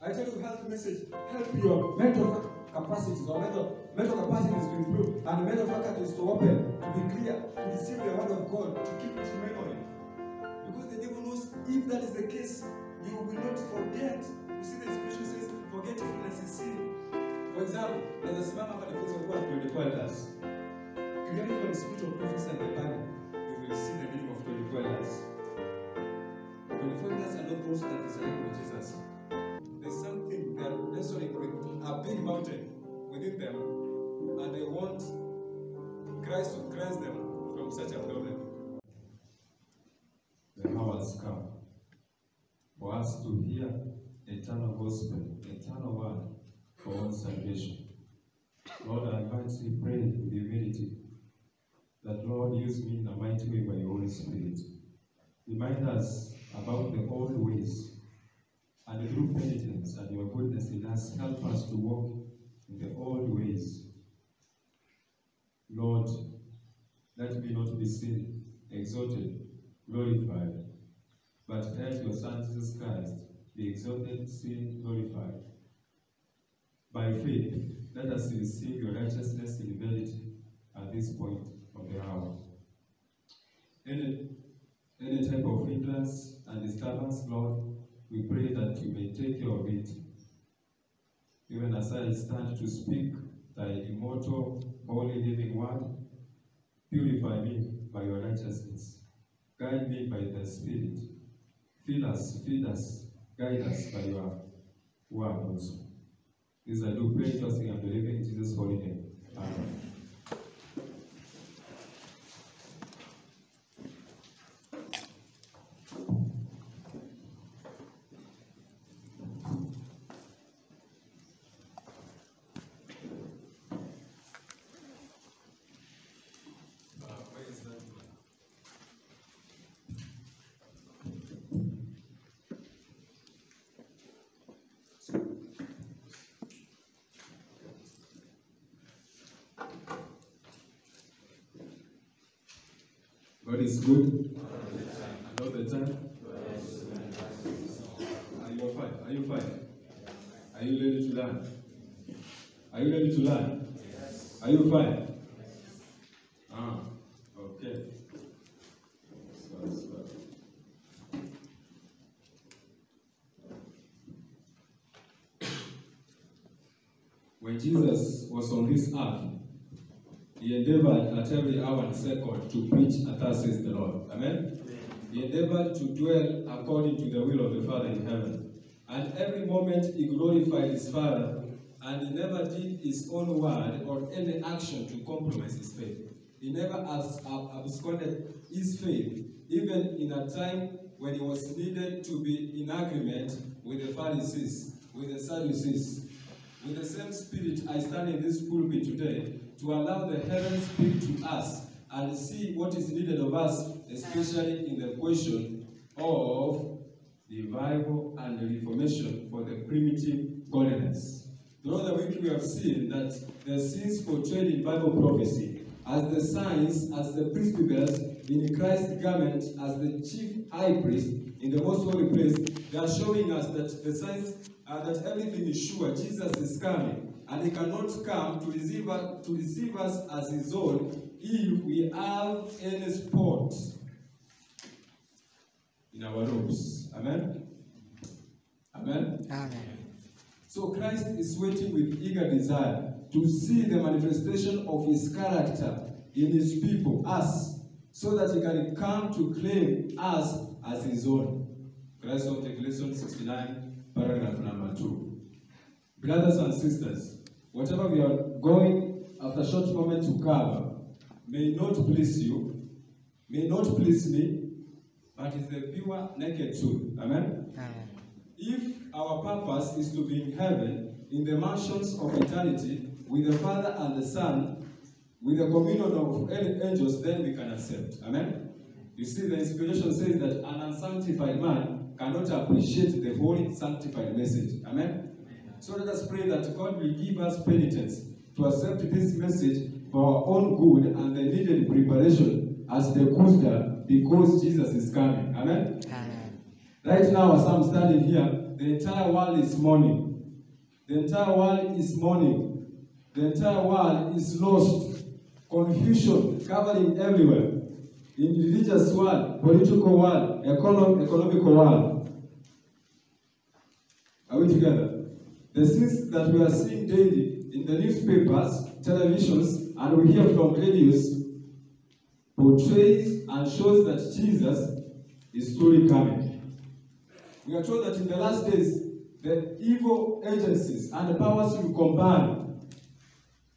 I tell you, health message, help your mental capacities or mental capacities to improve and mental faculties to open, to be clear, to receive the word of God, to keep it in memory. Because the devil knows if that is the case, you will not forget. You see, the scripture says, forgetfulness is sin. For example, there's a smart man who was 24 elders. Clearly from the spirit of prophecy in the Bible, you will see the meaning of 24 elders. 24 elders are not those that design with Jesus. There's something they are wrestling with, a big mountain within them, and they want Christ to cleanse them from such a problem. The hour has come for us to hear eternal gospel, eternal word for our salvation. Lord, I invite you, pray with humility that, Lord, use me in a mighty way by your Holy Spirit. Remind us about the old ways, and through penitence and your goodness in us, help us to walk in the old ways. Lord, let me not be seen, exalted, glorified, but let your Son Jesus Christ be exalted, seen, glorified. By faith, let us receive your righteousness in verity at this point of the hour. Any type of hindrance and disturbance, Lord, we pray that you may take care of it. Even as I stand to speak thy immortal, holy, living word, purify me by your righteousness. Guide me by the Spirit. Fill us, feed us, guide us by your word also. This I do pray, trusting and believing in Jesus' holy name. Amen. God is good. And all the time. Are you fine? Are you fine? Are you ready to learn? Are you ready to learn? Yes. Are you fine? Okay. When Jesus was on this earth, he endeavored at every hour and second to preach, and thus says the Lord. Amen? He endeavored to dwell according to the will of the Father in heaven. And every moment he glorified his Father, and he never did his own word or any action to compromise his faith. He never absconded his faith, even in a time when he was needed to be in agreement with the Pharisees, with the Sadducees. With the same spirit, I stand in this pulpit today to allow the heavens speak to us and see what is needed of us, especially in the question of revival and reformation for the primitive godliness. Throughout the week we have seen that the scenes portrayed in Bible prophecy as the signs, as the priestly bells in Christ's garment, as the chief high priest in the most holy place, they are showing us that the signs that everything is sure. Jesus is coming, and he cannot come to receive us as his own if we have any spot in our robes. Amen? Amen? Amen. So Christ is waiting with eager desire to see the manifestation of his character in his people, us, so that he can come to claim us as his own. Christ of Lesson 69, paragraph number 2. Brothers and sisters, whatever we are going after a short moment to cover may not please you, may not please me, but it's the pure, naked truth. Amen? Amen. If our purpose is to be in heaven, in the mansions of eternity, with the Father and the Son, with the communion of angels, then we can accept. Amen? You see, the inspiration says that an unsanctified man cannot appreciate the holy, sanctified message. Amen? So let us pray that God will give us penitence to accept this message for our own good and the needed preparation as the Kusta, because Jesus is coming. Amen? Amen. Right now, as I'm standing here, the entire world is mourning. The entire world is mourning. The entire world is lost. Confusion covering everywhere. In religious world, political world, economical world. Are we together? The scenes that we are seeing daily in the newspapers, televisions, and we hear from radios portrays and shows that Jesus is truly coming. We are told that in the last days, the evil agencies and the powers will combine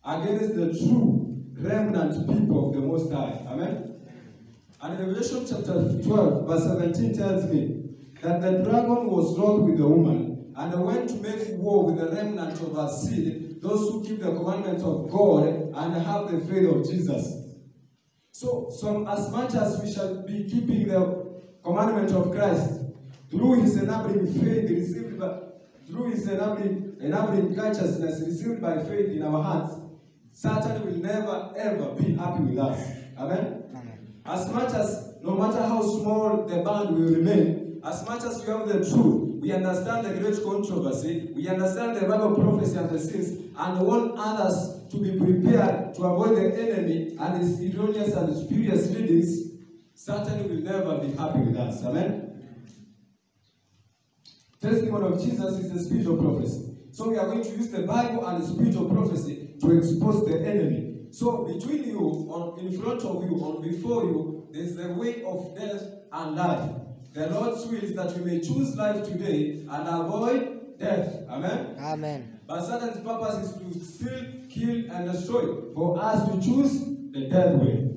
against the true remnant people of the Most High. Amen? And Revelation chapter 12, verse 17 tells me that the dragon was wroth with the woman and went to make war with the remnant of her seed, those who keep the commandments of God and have the faith of Jesus. So as much as we shall be keeping the commandment of Christ, through his enabling faith received by, through his enabling righteousness received by faith in our hearts, Satan will never ever be happy with us. Amen? Amen. As much as, no matter how small the band will remain, as much as we have the truth, we understand the great controversy, we understand the Bible prophecy and the sins, and want others to be prepared to avoid the enemy and his erroneous and spurious leadings, Satan will never be happy with us. Amen? Testimony of Jesus is the spirit of prophecy. So we are going to use the Bible and the spirit of prophecy to expose the enemy. So between you, or in front of you, or before you, there is the way of death and life. The Lord's will is that we may choose life today and avoid death. Amen? Amen. But Satan's purpose is to steal, kill, and destroy. For us to choose the death way.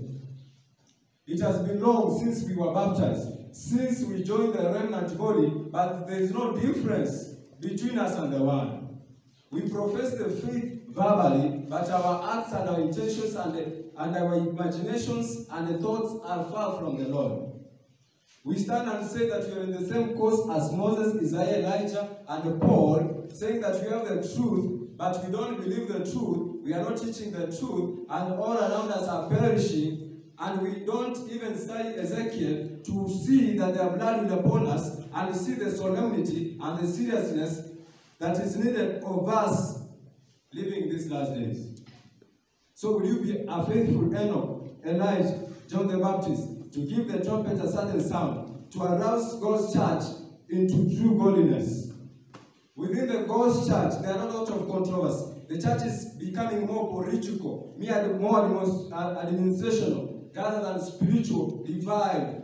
It has been long since we were baptized, since we joined the remnant body, but there is no difference between us and the world. We profess the faith verbally, but our acts and our intentions and our imaginations and the thoughts are far from the Lord. We stand and say that we are in the same course as Moses, Isaiah, Elijah, and Paul, saying that we have the truth, but we don't believe the truth, we are not teaching the truth, and all around us are perishing, and we don't even study Ezekiel to see that their blood will upon us, and see the solemnity and the seriousness that is needed of us living these last days. So will you be a faithful Enoch, Elijah, John the Baptist, to give the trumpet a certain sound, to arouse God's church into true godliness? Within the God's church, there are a lot of controversy. The church is becoming more political, more administrational, rather than spiritual, divide.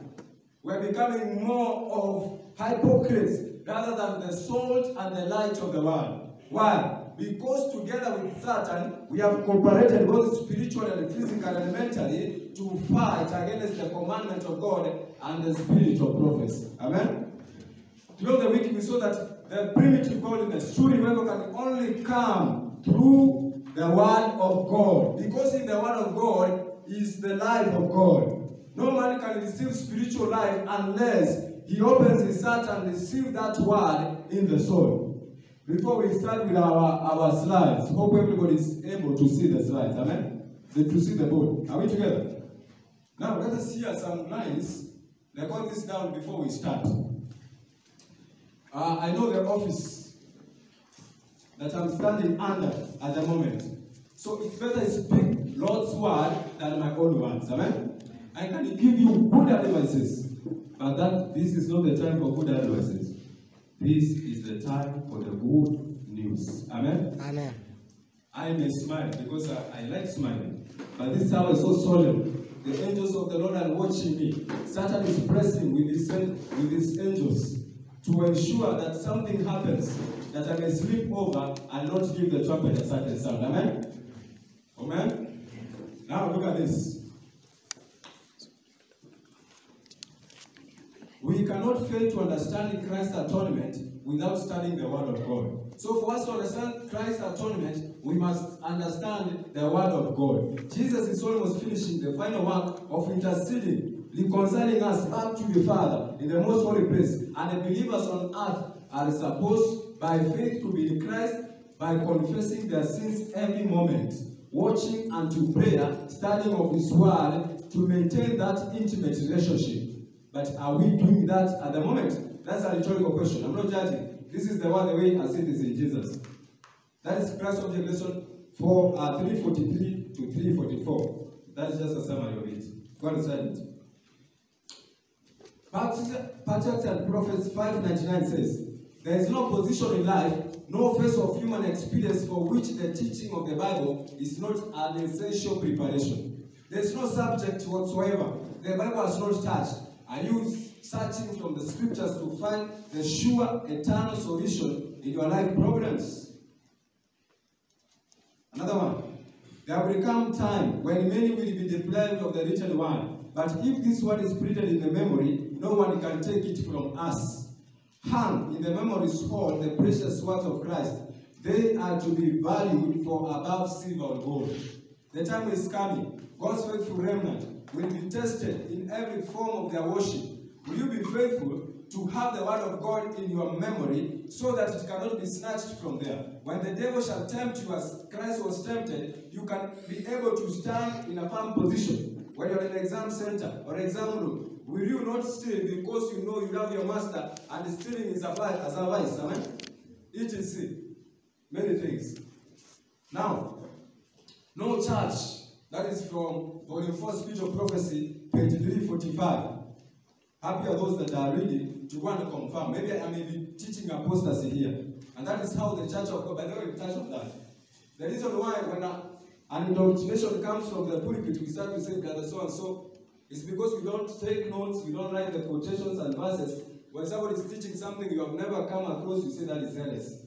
We're becoming more of hypocrites, rather than the salt and the light of the world. Why? Because together with Satan, we have cooperated both spiritually and physically and mentally to fight against the commandment of God and the spirit of prophecy. Amen? Throughout the week, we saw that the primitive godliness, true revival, can only come through the Word of God. Because in the Word of God is the life of God. No man can receive spiritual life unless he opens his heart and receives that word in the soul. Before we start with our slides, hope everybody is able to see the slides. Amen? To see the board. Are we together? Now let us hear some lines. Let's got this down before we start. I know the office that I'm standing under at the moment. So it's better to speak Lord's word than my own words. Amen? I can give you good advices, but this is not the time for good advices. This is the time for the good news. Amen? Amen. I may smile because I like smiling. But this hour is so solemn. The angels of the Lord are watching me. Satan is pressing with his angels to ensure that something happens, that I may sleep over and not give the trumpet a certain sound. Amen? Amen? Now look at this. We cannot fail to understand Christ's atonement without studying the Word of God. So for us to understand Christ's atonement, we must understand the Word of God. Jesus is almost finishing the final work of interceding, reconciling us back to the Father in the most holy place. And the believers on earth are supposed by faith to be in Christ by confessing their sins every moment, watching unto prayer, studying of His Word to maintain that intimate relationship. But are we doing that at the moment? That's a rhetorical question. I'm not judging. This is the one, the way I see this in Jesus. That is Christ's object lesson 343 to 344. That's just a summary of it. Go and study it. Patriarchs and Prophets 5:99 says, there is no position in life, no phase of human experience for which the teaching of the Bible is not an essential preparation. There is no subject whatsoever the Bible has not touched. Are you searching from the scriptures to find the sure eternal solution in your life problems? Another one. There will come time when many will be deprived of the written word. But if this word is printed in the memory, no one can take it from us. Hang in the memory's hall the precious words of Christ. They are to be valued for above silver or gold. The time is coming. God's faithful remnant will be tested in every form of their worship. Will you be faithful to have the word of God in your memory so that it cannot be snatched from there? When the devil shall tempt you as Christ was tempted, you can be able to stand in a firm position. When you're in an exam center or exam room, will you not steal because you know you love your master and stealing is a vice? Amen? Eat and see. Many things. Now, no church. That is from Volume 4, Speech of Prophecy, page 345. Happy are those that are reading to go and confirm. Maybe I may be teaching apostasy here. And that is how the church of God, by the way, we touch on that. The reason why when an indoctrination comes from the pulpit, we start to say, brother so and so, it's because we don't take notes, we don't write the quotations and verses. When somebody is teaching something you have never come across, you say that is zealous.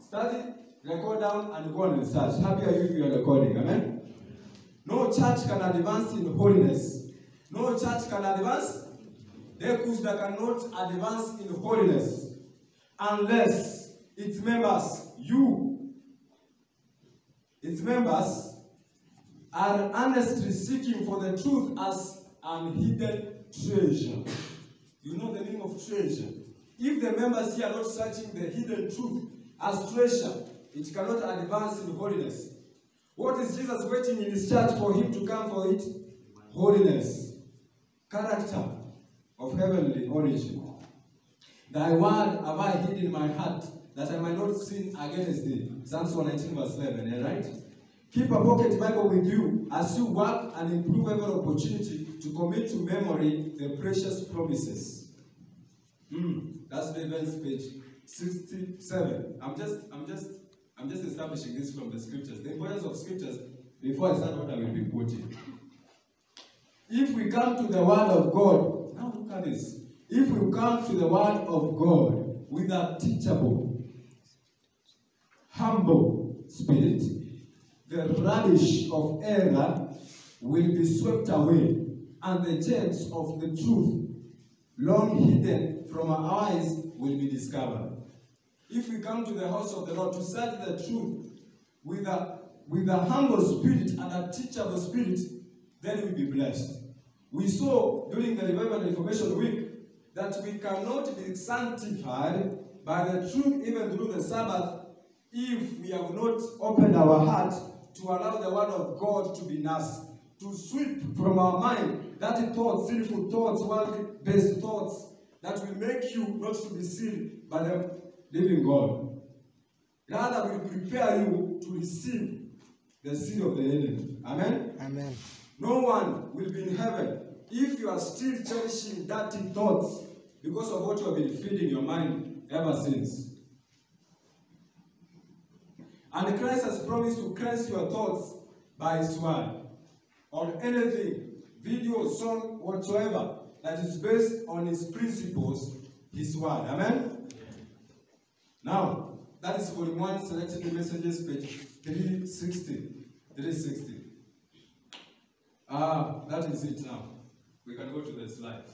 Study, record down, and go and research. Happy are you if you are recording. Amen? No church can advance in holiness. No church can advance. They cannot advance in holiness unless its members, its members are earnestly seeking for the truth as an hidden treasure. You know the meaning of treasure. If the members here are not searching the hidden truth as treasure, it cannot advance in holiness. What is Jesus waiting in his church for him to come for it? Holiness. Character of heavenly origin. Thy word have I hid in my heart, that I might not sin against thee. Psalms 119 verse 11, right? Keep a pocket Bible with you as you work and improve every opportunity to commit to memory the precious promises. That's David's page 67. I'm just establishing this from the scriptures. The importance of scriptures before I start what I will be quoting. If we come to the word of God, now look at this. If we come to the word of God with a teachable, humble spirit, the rubbish of error will be swept away, and the gems of the truth, long hidden from our eyes, will be discovered. If we come to the house of the Lord to search the truth with a humble spirit and a teachable spirit, then we'll be blessed. We saw during the Revival and Reformation Week that we cannot be sanctified by the truth even through the Sabbath if we have not opened our heart to allow the word of God to be nursed, to sweep from our mind that thoughts, sinful thoughts, worldly-based thoughts that will make you not to be sealed by the living God. Rather, will prepare you to receive the seal of the enemy. Amen? Amen. No one will be in heaven if you are still cherishing dirty thoughts because of what you have been feeding your mind ever since. And Christ has promised to cleanse your thoughts by his word. On anything, video, song, whatsoever, that is based on his principles, his word. Amen? Now, that is volume 1, Selected Messages, page 360. 360. That is it now. We can go to the slide.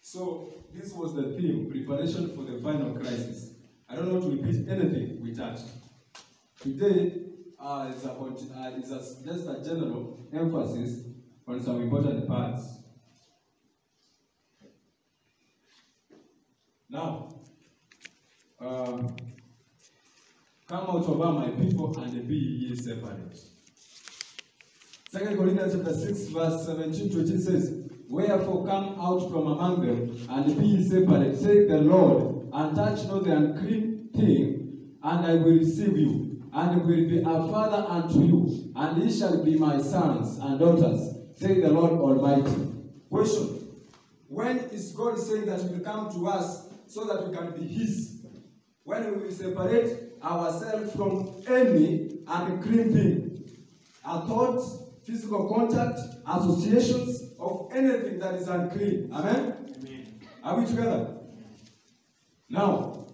So, this was the theme, preparation for the final crisis. I don't want to repeat anything we touched. Today is just a general emphasis on some important parts. Now, come out of her, my people, and be ye separate. 2 Corinthians chapter 6, verse 17 to 18 says, wherefore come out from among them, and be ye separate, saith the Lord, and touch not the unclean thing, and I will receive you, and will be a father unto you, and ye shall be my sons and daughters, saith the Lord Almighty. Question. When is God saying that He will come to us so that we can be His? When we will separate ourselves from any unclean thing, a thought, physical contact, associations of anything that is unclean. Amen? Amen. Are we together? Now,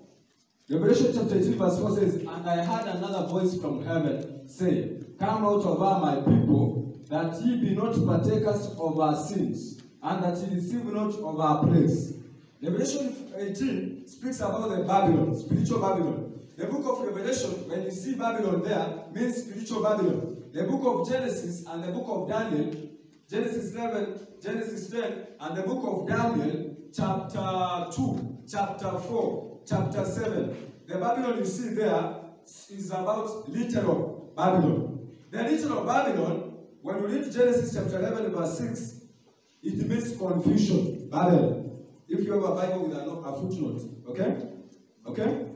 Revelation chapter 18 verse 4 says, And I heard another voice from heaven say, Come out of her, my people, that ye be not partakers of our sins, and that ye receive not of our praise. Revelation 18 speaks about the Babylon, spiritual Babylon. The book of Revelation, when you see Babylon there, means spiritual Babylon. The book of Genesis and the book of Daniel, Genesis 11, Genesis 10, and the book of Daniel, chapter 2, chapter 4, chapter 7. The Babylon you see there is about literal Babylon. The literal Babylon, when you read Genesis chapter 11, verse 6, it means confusion, Babylon. If you have a Bible with a footnote, okay? Okay?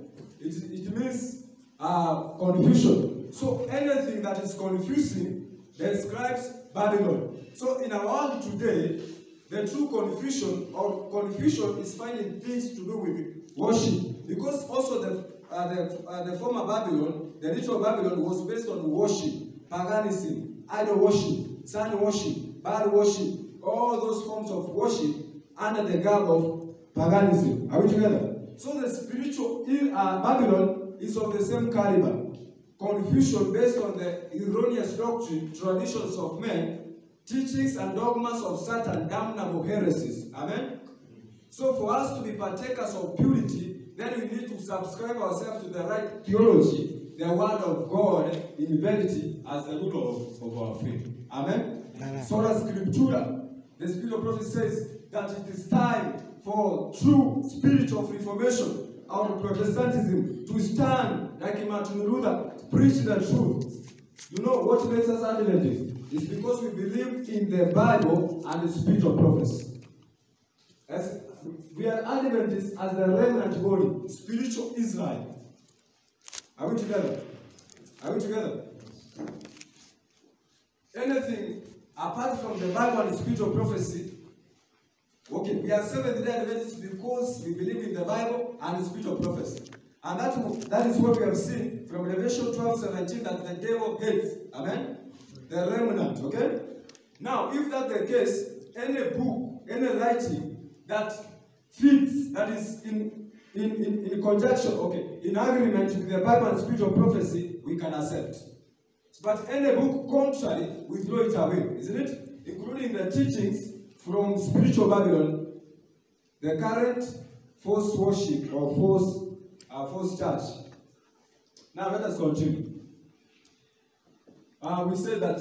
It means confusion. So anything that is confusing describes Babylon. So in our world today, the true confusion is finding things to do with worship. Because also the former Babylon, the literal Babylon, was based on worship, paganism, idol worship, sun worship, Baal worship, all those forms of worship under the garb of paganism. Are we together? So the spiritual Babylon is of the same caliber. Confusion based on the erroneous doctrine, traditions of men, teachings and dogmas of certain damnable heresies. Amen? So for us to be partakers of purity, then we need to subscribe ourselves to the right theology, the word of God in verity as the rule of our faith. Amen? Amen. Sola Scriptura, the Spirit of prophecy says that it is time for true spirit of reformation out of Protestantism to stand like Martin Luther, preach the truth. You know what makes us Adventists? It's because we believe in the Bible and the spirit of prophecy. As we are Adventists as the remnant body, spiritual Israel. Are we together? Are we together? Anything apart from the Bible and the spirit of prophecy, okay, we are Seventh-day Adventists because we believe in the Bible and the spirit of prophecy. And that is what we have seen from Revelation 12:17 that the devil hates. Amen? The remnant, okay? Now, if that's the case, any book, any writing that fits, that is in conjunction, okay, in agreement with the Bible and spirit of prophecy, we can accept. But any book contrary, we throw it away, isn't it? Including the teachings from spiritual Babylon, the current false worship or false church. Now let us continue. We said that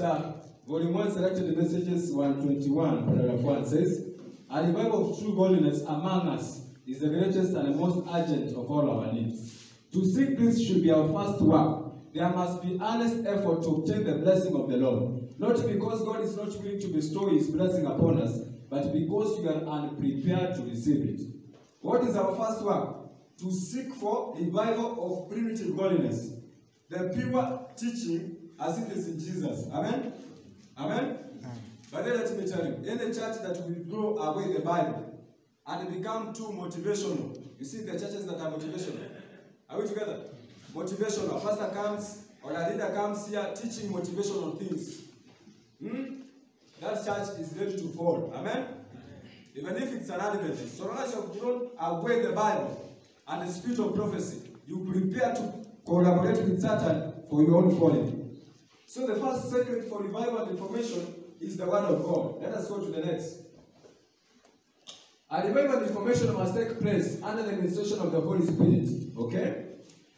Volume 1 Selected Messages 121, paragraph 1 says, A revival of true godliness among us is the greatest and most urgent of all our needs. To seek this should be our first work. There must be earnest effort to obtain the blessing of the Lord. Not because God is not willing to bestow His blessing upon us, but because we are unprepared to receive it. What is our first work? To seek for revival of primitive godliness. The pure teaching as it is in Jesus. Amen? Amen? But then let me tell you, in the church that will throw away the Bible and become too motivational. You see the churches that are motivational. Are we together? Motivational. A pastor comes or a leader comes here teaching motivational things. That church is ready to fall. Amen? Even if it's an Adventist. So long as you have thrown away the Bible and the spirit of prophecy, you prepare to collaborate with Satan for your own falling. So the first secret for revival and reformation is the word of God. Let us go to the next. A revival and reformation must take place under the administration of the Holy Spirit. Okay?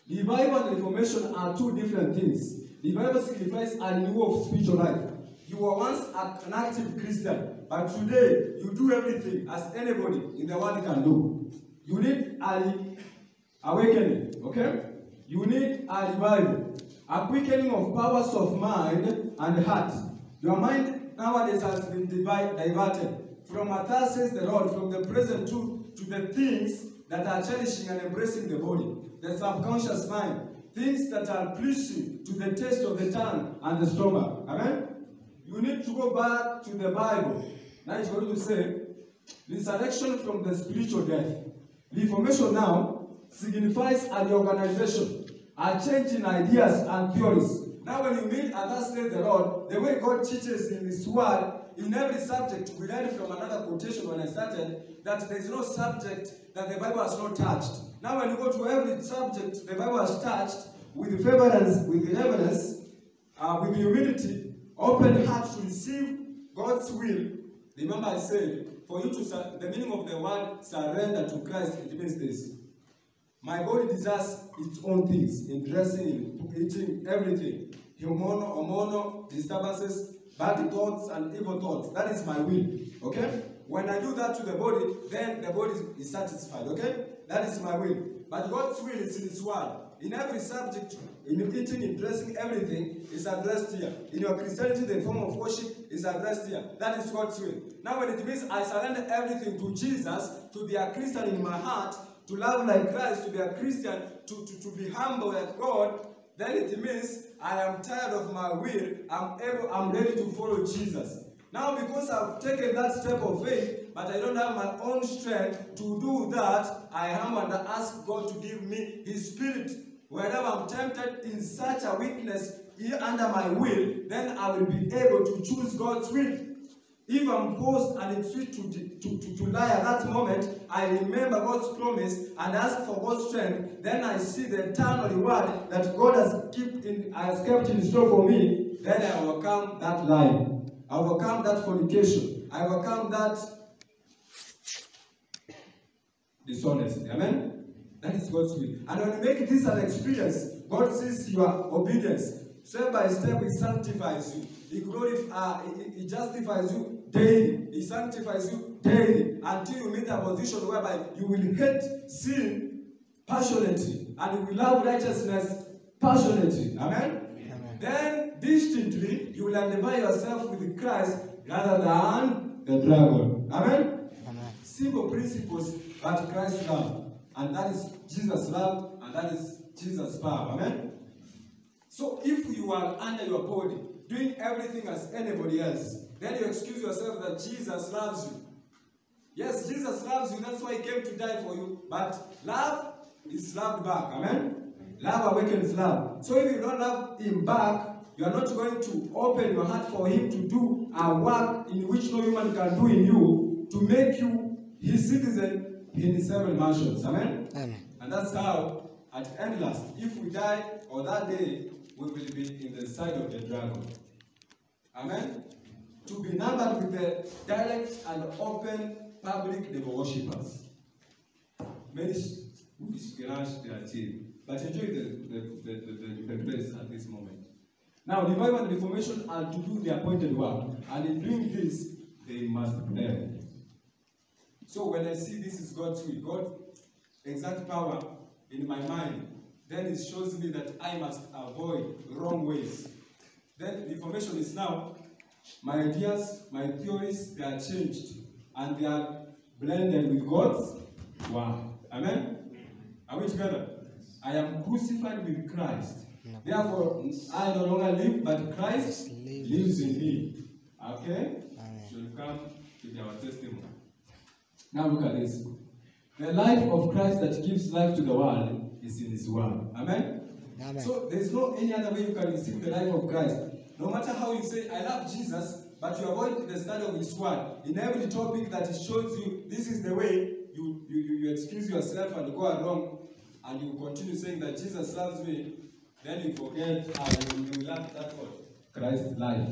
Revival and reformation are two different things. Revival signifies a renewal of spiritual life. You were once an active Christian, but today you do everything as anybody in the world can do. You need an awakening, okay? You need a revival, a quickening of powers of mind and heart. Your mind nowadays has been diverted from what thus says the Lord, from the present truth to the things that are cherishing and embracing the body, the subconscious mind, things that are pleasing to the taste of the tongue and the stomach. Amen? You need to go back to the Bible. Now it's going to say, resurrection from the spiritual death. Reformation now signifies a reorganization, a change in ideas and theories. Now when you meet and thus says the Lord, the way God teaches in His Word, in every subject, we learned from another quotation when I started, that there is no subject that the Bible has not touched. Now when you go to every subject the Bible has touched, with reverence, with evidence, with humility, open heart to receive God's will. Remember I said, for you to, the meaning of the word surrender to Christ, it means this. My body desires its own things, in dressing, in eating, everything. Hormonal disturbances, bad thoughts and evil thoughts. That is my will. Okay? When I do that to the body, then the body is satisfied. Okay? That is my will. But God's will is in His Word. In every subject, in eating, in dressing, everything is addressed here. In your Christianity, the form of worship is addressed here. That is God's will. Now when it means I surrender everything to Jesus, to be a Christian in my heart, to love like Christ, to be a Christian, to be humble like God, then it means I am tired of my will, I'm ready to follow Jesus. Now because I've taken that step of faith, but I don't have my own strength to do that, I am and ask God to give me His Spirit. Whenever I'm tempted in such a weakness under my will, then I will be able to choose God's will. If I'm forced and it's sweet to lie at that moment, I remember God's promise and ask for God's strength. Then I see the eternal reward that God has kept in store for me. Then I overcome that lie. I overcome that fornication. I overcome that dishonesty. Amen? That is God's will. And when you make this an experience, God sees your obedience. Step by step, He sanctifies you. He justifies you daily. He sanctifies you daily until you meet a position whereby you will hate sin passionately and you will love righteousness passionately. Amen? Amen. Then, distinctly, you will identify yourself with Christ rather than the dragon. Amen? Amen. Simple principles that Christ loved. And that is Jesus' love, and that is Jesus' power. Amen? So if you are under your body, doing everything as anybody else, then you excuse yourself that Jesus loves you. Yes, Jesus loves you, that's why He came to die for you. But love is loved back. Amen? Love awakens love. So if you don't love Him back, you are not going to open your heart for Him to do a work in which no human can do in you, to make you His citizen in His heaven mansions. Amen? Amen. And that's how, at end last, if we die or that day, we will be in the side of the dragon. Amen? To be numbered with the direct and open public devil worshippers. Many wish crash their teeth, but enjoy the grace at this moment. Now, revival and reformation are to do the appointed work, and in doing this, they must pray. So when I see this is God's will, God's exact power in my mind, then it shows me that I must avoid wrong ways. Then reformation is now, my ideas, my theories, they are changed. And they are blended with God's word. Amen? Are we together? I am crucified with Christ. Therefore, I no longer live, but Christ lives in me. Okay? Should come to our testimony. Now look at this. The life of Christ that gives life to the world is in His Word. Amen? Amen? So there's no any other way you can receive the life of Christ. No matter how you say, I love Jesus, but you avoid the study of His Word. In every topic that He shows you, this is the way, you excuse yourself and go along, and you continue saying that Jesus loves me, then you forget, you lack that word. Christ's life,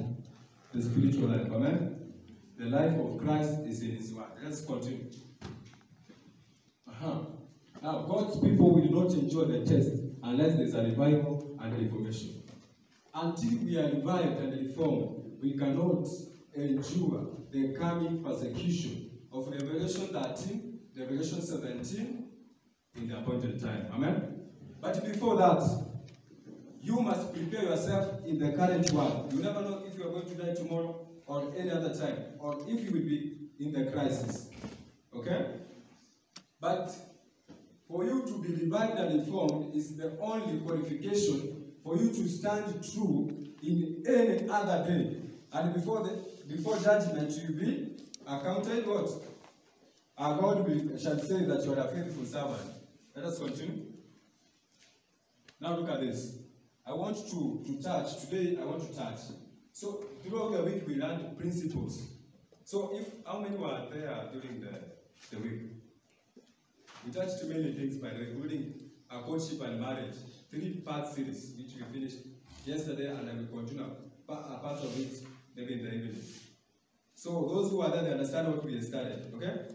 the spiritual life. Amen? The life of Christ is in His Word. Let's continue. Now, God's people will not enjoy the test unless there's a revival and reformation. Until we are revived and reformed, we cannot endure the coming persecution of Revelation 13, Revelation 17 in the appointed time. Amen? But before that, you must prepare yourself in the current world. You never know if you are going to die tomorrow or any other time, or if you will be in the crisis. Okay? But for you to be revived and reformed is the only qualification for you to stand true in any other day. And before judgment, you will be accounted what? Our God shall say that you are a faithful servant. Let us continue. Now look at this. I want to touch. Today I want to touch. So throughout the week we learned principles. So how many were there during the week? We touched many things, by the way, including courtship and marriage. 3-part series, which we finished yesterday, and I will continue a part of it maybe in the evening. So those who are there, they understand what we started, okay?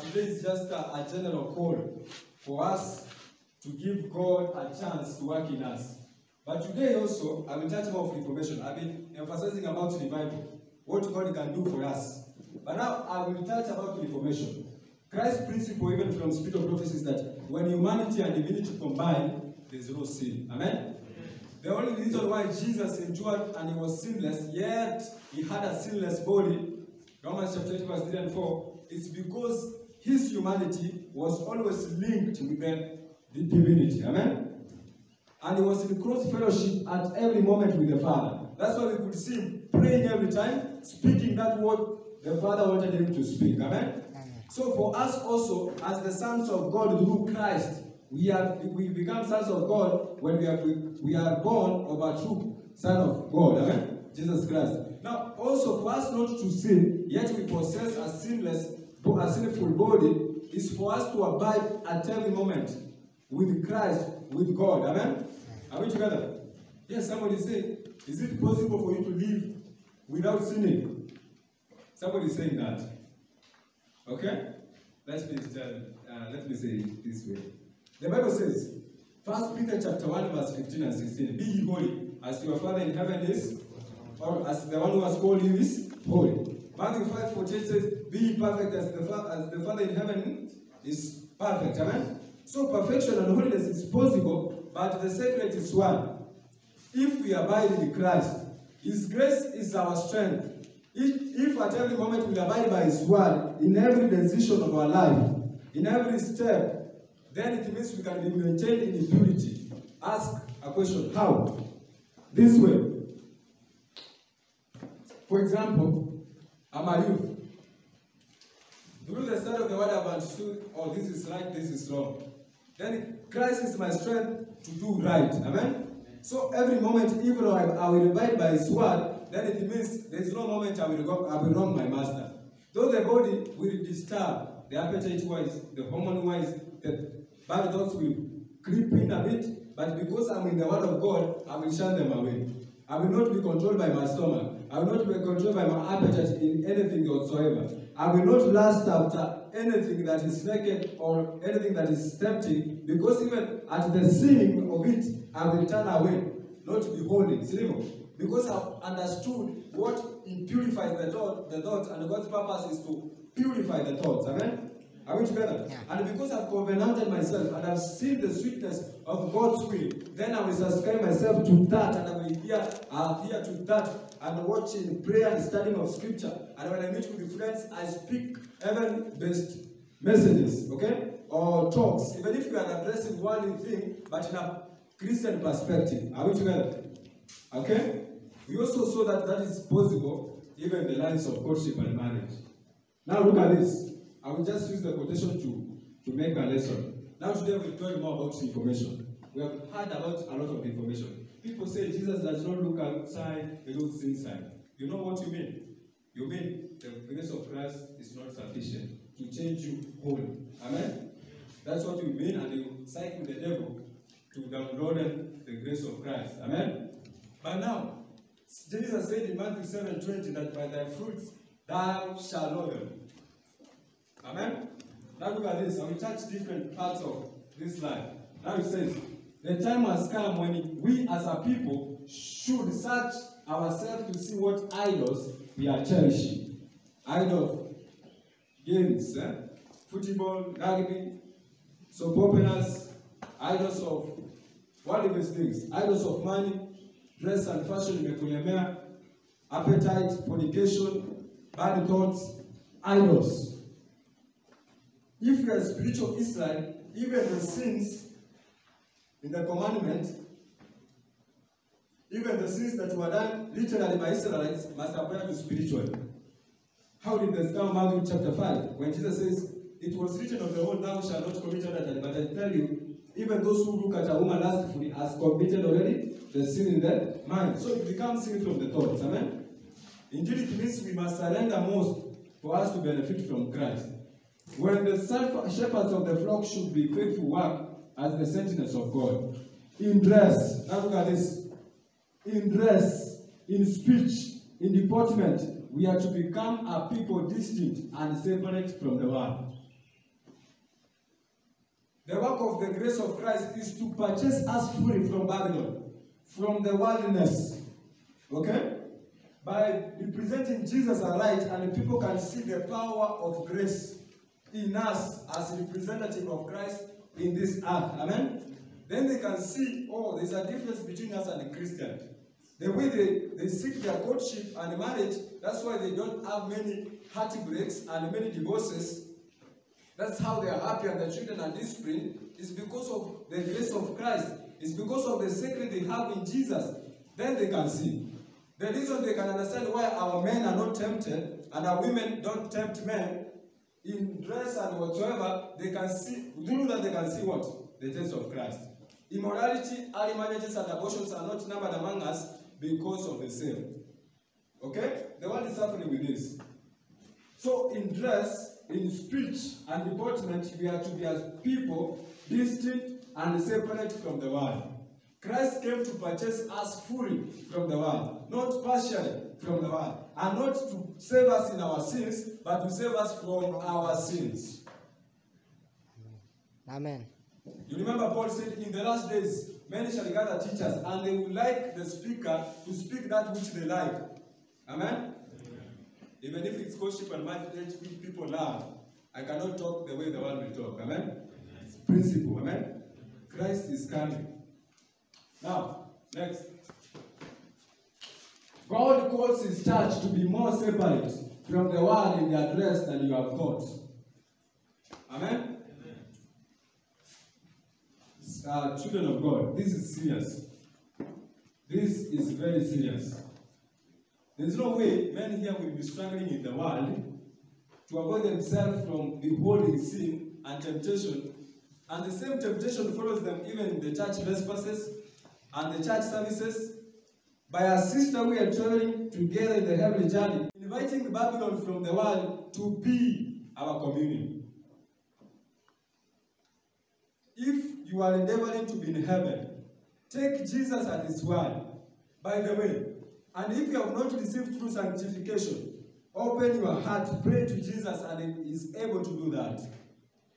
Today is just a general call for us to give God a chance to work in us. But today also, I will touch more of information. I've been emphasizing about revival, what God can do for us. But now I will touch about information. Christ's principle, even from Spirit of Prophecy, is that when humanity and divinity combine, there is no sin. Amen? The only reason why Jesus endured and he was sinless, yet he had a sinless body, Romans chapter 8, verse 3 and 4, is because his humanity was always linked with the divinity. Amen? And he was in close fellowship at every moment with the Father. That's why we could see him praying every time, speaking that word the Father wanted him to speak. Amen? So for us also, as the sons of God through Christ, we become sons of God when we are born of a true Son of God. Amen? Jesus Christ. Now, also for us not to sin, yet we possess a sinful body, is for us to abide at every moment with Christ, with God. Amen? Are we together? Yes, somebody say, is it possible for you to live without sinning? Somebody is saying that. Okay? Let me say it this way. The Bible says, 1 Peter chapter 1, verse 15 and 16, be ye holy, as your Father in heaven is, or as the one who has called you is holy. Matthew 5:14 says, be ye perfect as the Father in heaven is perfect. Amen? So perfection and holiness is possible, but the secret is one. If we abide in Christ, his grace is our strength. If at every moment we abide by his word, in every decision of our life, in every step, then it means we can be maintained in purity. Ask a question, how? This way. For example, I'm a youth. Through the study of the word I've understood, oh, this is right, this is wrong. Then Christ is my strength to do right. Amen? So every moment, even though I will abide by his word, then it means there is no moment I will wrong my master. Though the body will disturb, the appetite-wise, the hormone-wise, the bad thoughts will creep in a bit, but because I'm in the word of God, I will shun them away. I will not be controlled by my stomach. I will not be controlled by my appetite in anything whatsoever. I will not lust after anything that is naked or anything that is tempting, because even at the seeing of it, I will turn away, not beholding. Because I've understood what purifies the thoughts, and God's purpose is to purify the thoughts. Amen? Are we together? Yeah. And because I've covenanted myself and I've seen the sweetness of God's will, then I will subscribe myself to that, and I will adhere to that, and watching prayer and studying of scripture. And when I meet with friends, I speak heaven-based messages, okay? Or talks, even if you are addressing one thing, but in a Christian perspective. Are we together? Okay? We also saw that that is possible, even in the lines of courtship and marriage. Now look at this. I will just use the quotation to make a lesson. Now today we'll talk more about information. We have heard about a lot of information. People say Jesus does not look outside, he looks inside. You know what you mean? You mean the grace of Christ is not sufficient to change you whole. Amen? That's what you mean, and you side with the devil to download the grace of Christ. Amen? But now, Jesus said in Matthew 7:20 that by thy fruits thou shalt know them. Amen? Now look at this. I will touch different parts of this life. Now it says, the time has come when we as a people should search ourselves to see what idols we are cherishing. Idol games, football, rugby, soap operas, idols of whatever things, idols of money, dress and fashion, mekulemea, appetite, fornication, bad thoughts, idols. If you are spiritual Israel, even the sins in the commandment, even the sins that were done literally by Israelites must apply to spiritual. How did this come? Matthew chapter 5, when Jesus says, it was written of the old, thou shalt not commit adultery, but I tell you, even those who look at a woman lustfully has committed already the sin in their mind. So it becomes sin from the thoughts. Amen? Indeed, it means we must surrender most for us to benefit from Christ. When the shepherds of the flock should be faithful work as the sentinels of God. In dress, now look at this. In dress, in speech, in deportment, we are to become a people distinct and separate from the world. The work of the grace of Christ is to purchase us free from Babylon, from the worldliness. Okay? By representing Jesus aright, and people can see the power of grace in us as representative of Christ in this earth. Amen? Then they can see, oh, there's a difference between us and the Christian. The way they seek their courtship and marriage, that's why they don't have many heartbreaks and many divorces. That's how they are happy and their children are disciplined. It's because of the grace of Christ. It's because of the secret they have in Jesus. Then they can see. The reason they can understand why our men are not tempted and our women don't tempt men in dress and whatsoever, they can see, through that they can see what? The taste of Christ. Immorality, early marriages and abortions are not numbered among us because of the same. Okay? The world is suffering with this. So in dress, in speech and deportment, we are to be as people distinct and separate from the world. Christ came to purchase us fully from the world, not partially from the world, and not to save us in our sins, but to save us from our sins. Amen. You remember Paul said, in the last days, many shall gather teachers, and they will like the speaker to speak that which they like. Amen? Even if it's courtship and marriage, which people love, I cannot talk the way the world will talk. Amen? It's principle. Amen? Christ is coming. Now, next. God calls his church to be more separate from the world in their dress than you have thought. Amen? Children of God, this is serious. This is very serious. There's no way men here will be struggling in the world to avoid themselves from beholding sin and temptation. And the same temptation follows them even in the church vespers and the church services. By our sister, we are traveling together in the heavenly journey, inviting Babylon from the world to be our communion. If you are endeavoring to be in heaven, take Jesus at his word. By the way, and if you have not received true sanctification, open your heart, pray to Jesus, and he is able to do that.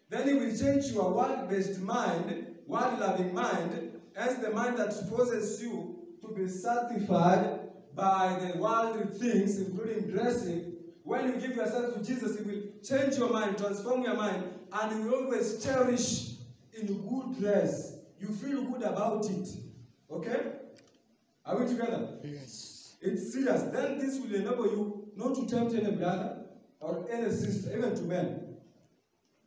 Then he will change your world-based mind, world-loving mind, as the mind that forces you to be sanctified by the worldly things, including dressing. When you give yourself to Jesus, he will change your mind, transform your mind, and you will always cherish in good dress. You feel good about it. Okay? Are we together? Yes. It's serious. Then this will enable you not to tempt any brother or any sister, even to men.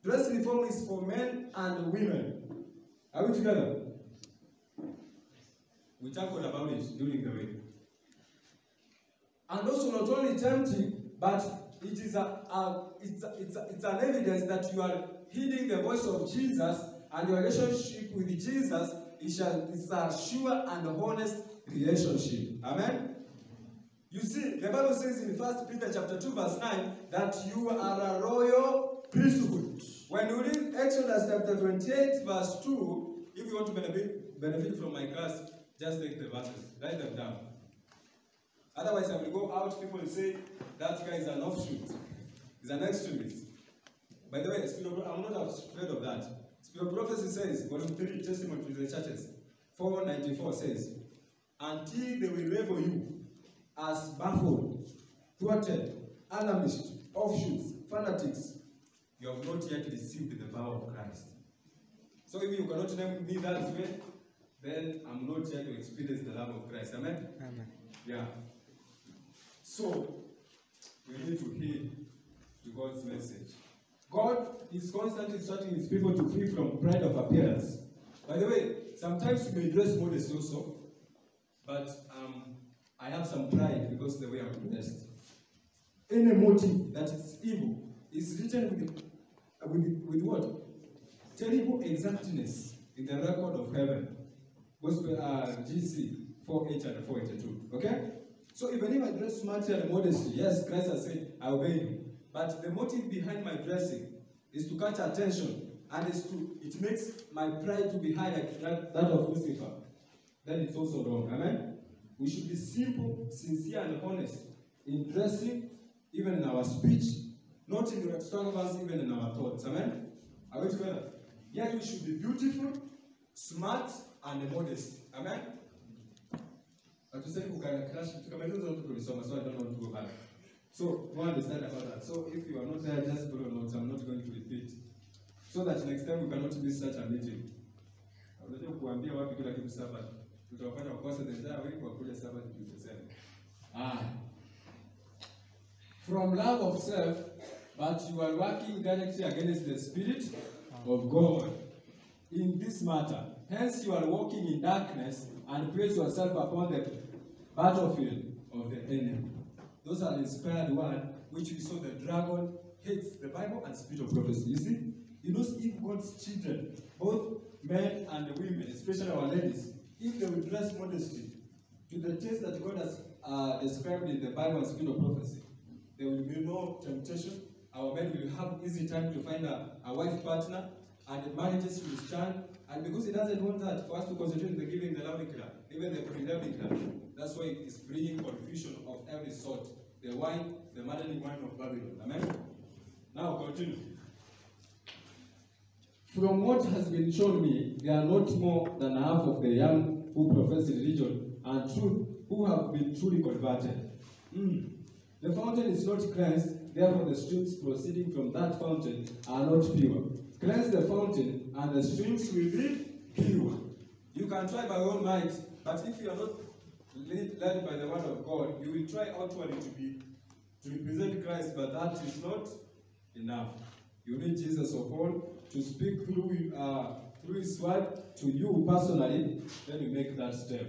Dress reform is for men and women. Are we together? We talked about it during the week. And also not only tempting, but it is it's an evidence that you are heeding the voice of Jesus, and your relationship with Jesus is a sure and honest relationship. Amen? You see, the Bible says in 1 Peter chapter 2 verse 9 that you are a royal priesthood. When you read Exodus chapter 28 verse 2, if you want to benefit from my class, just take the verses, write them down. Otherwise, I will go out, people will say, that guy is an offshoot. He's an extremist. By the way, I'm not afraid of that. Spirit of prophecy says, volume 3, testimony to the churches, 494 says, until they will label you as baffled, thwarted, alarmist, offshoots, fanatics, you have not yet received the power of Christ. So if you cannot name me that way, then I'm not yet to experience the love of Christ. Amen? Amen. Yeah. So, we need to heed to God's message. God is constantly instructing his people to flee from pride of appearance. By the way, sometimes you may dress modest also, but I have some pride because of the way I'm dressed. Any motive that is evil is written with what? Terrible exactness in the record of heaven. Gospel GC 4:8 and 4:82. Okay? So even if I dress smartly and modestly, yes, Christ has said, I obey him. But the motive behind my dressing is to catch attention, and it makes my pride to be high like that of Lucifer. Then it's also wrong. Amen? We should be simple, sincere, and honest in dressing, even in our speech, not in extravagance, even in our thoughts. Amen? Are we together? Yet we should be beautiful, smart, and modest. Amen? But you said we can crash to come and so I don't want to go back. So go understand about that. So if you are not there, just follow notes. I'm not going to repeat. So that next time we cannot miss such a meeting. Unajua kuambia watu kila kitu Sabbath. Tutawafanya wakose the entire week kwa kuja Sabbath tutasema. From love of self, but you are working directly against the Spirit of God in this matter. Hence you are walking in darkness and place yourself upon the battlefield of the enemy. Those are the inspired words which we saw the dragon hates the Bible and spirit of prophecy. You see, he knows if God's children, both men and women, especially our ladies, if they will dress modestly to the taste that God has described in the Bible and spirit of prophecy, there will be no temptation. Our men will have easy time to find a wife partner, and the marriages will stand. And because he doesn't want that for us to concentrate on the giving, the Laodicea, even the pre-Laodicea, that's why it's bringing confusion of every sort. The wine, the maddening wine of Babylon. Amen? Now continue. From what has been shown me, there are not more than half of the young who profess religion and truth who have been truly converted. The fountain is not cleansed, therefore the streams proceeding from that fountain are not pure. Cleanse the fountain, and the streams will be pure. You can try by your own might, but if you are not led by the word of God, you will try outwardly to represent Christ, but that is not enough. You need Jesus of all to speak through his word to you personally, then you make that step.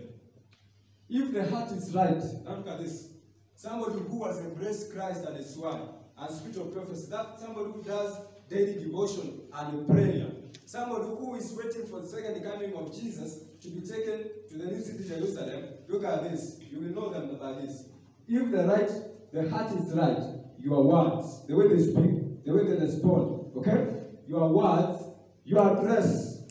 If the heart is right, now look at this. Somebody who has embraced Christ and his word and spirit of prophecy, that somebody who does daily devotion and prayer, somebody who is waiting for the second coming of Jesus to be taken to the new city Jerusalem. Look at this. You will know them by this. If the heart is right, your words, the way they speak, the way they respond, okay? Your words, your dress,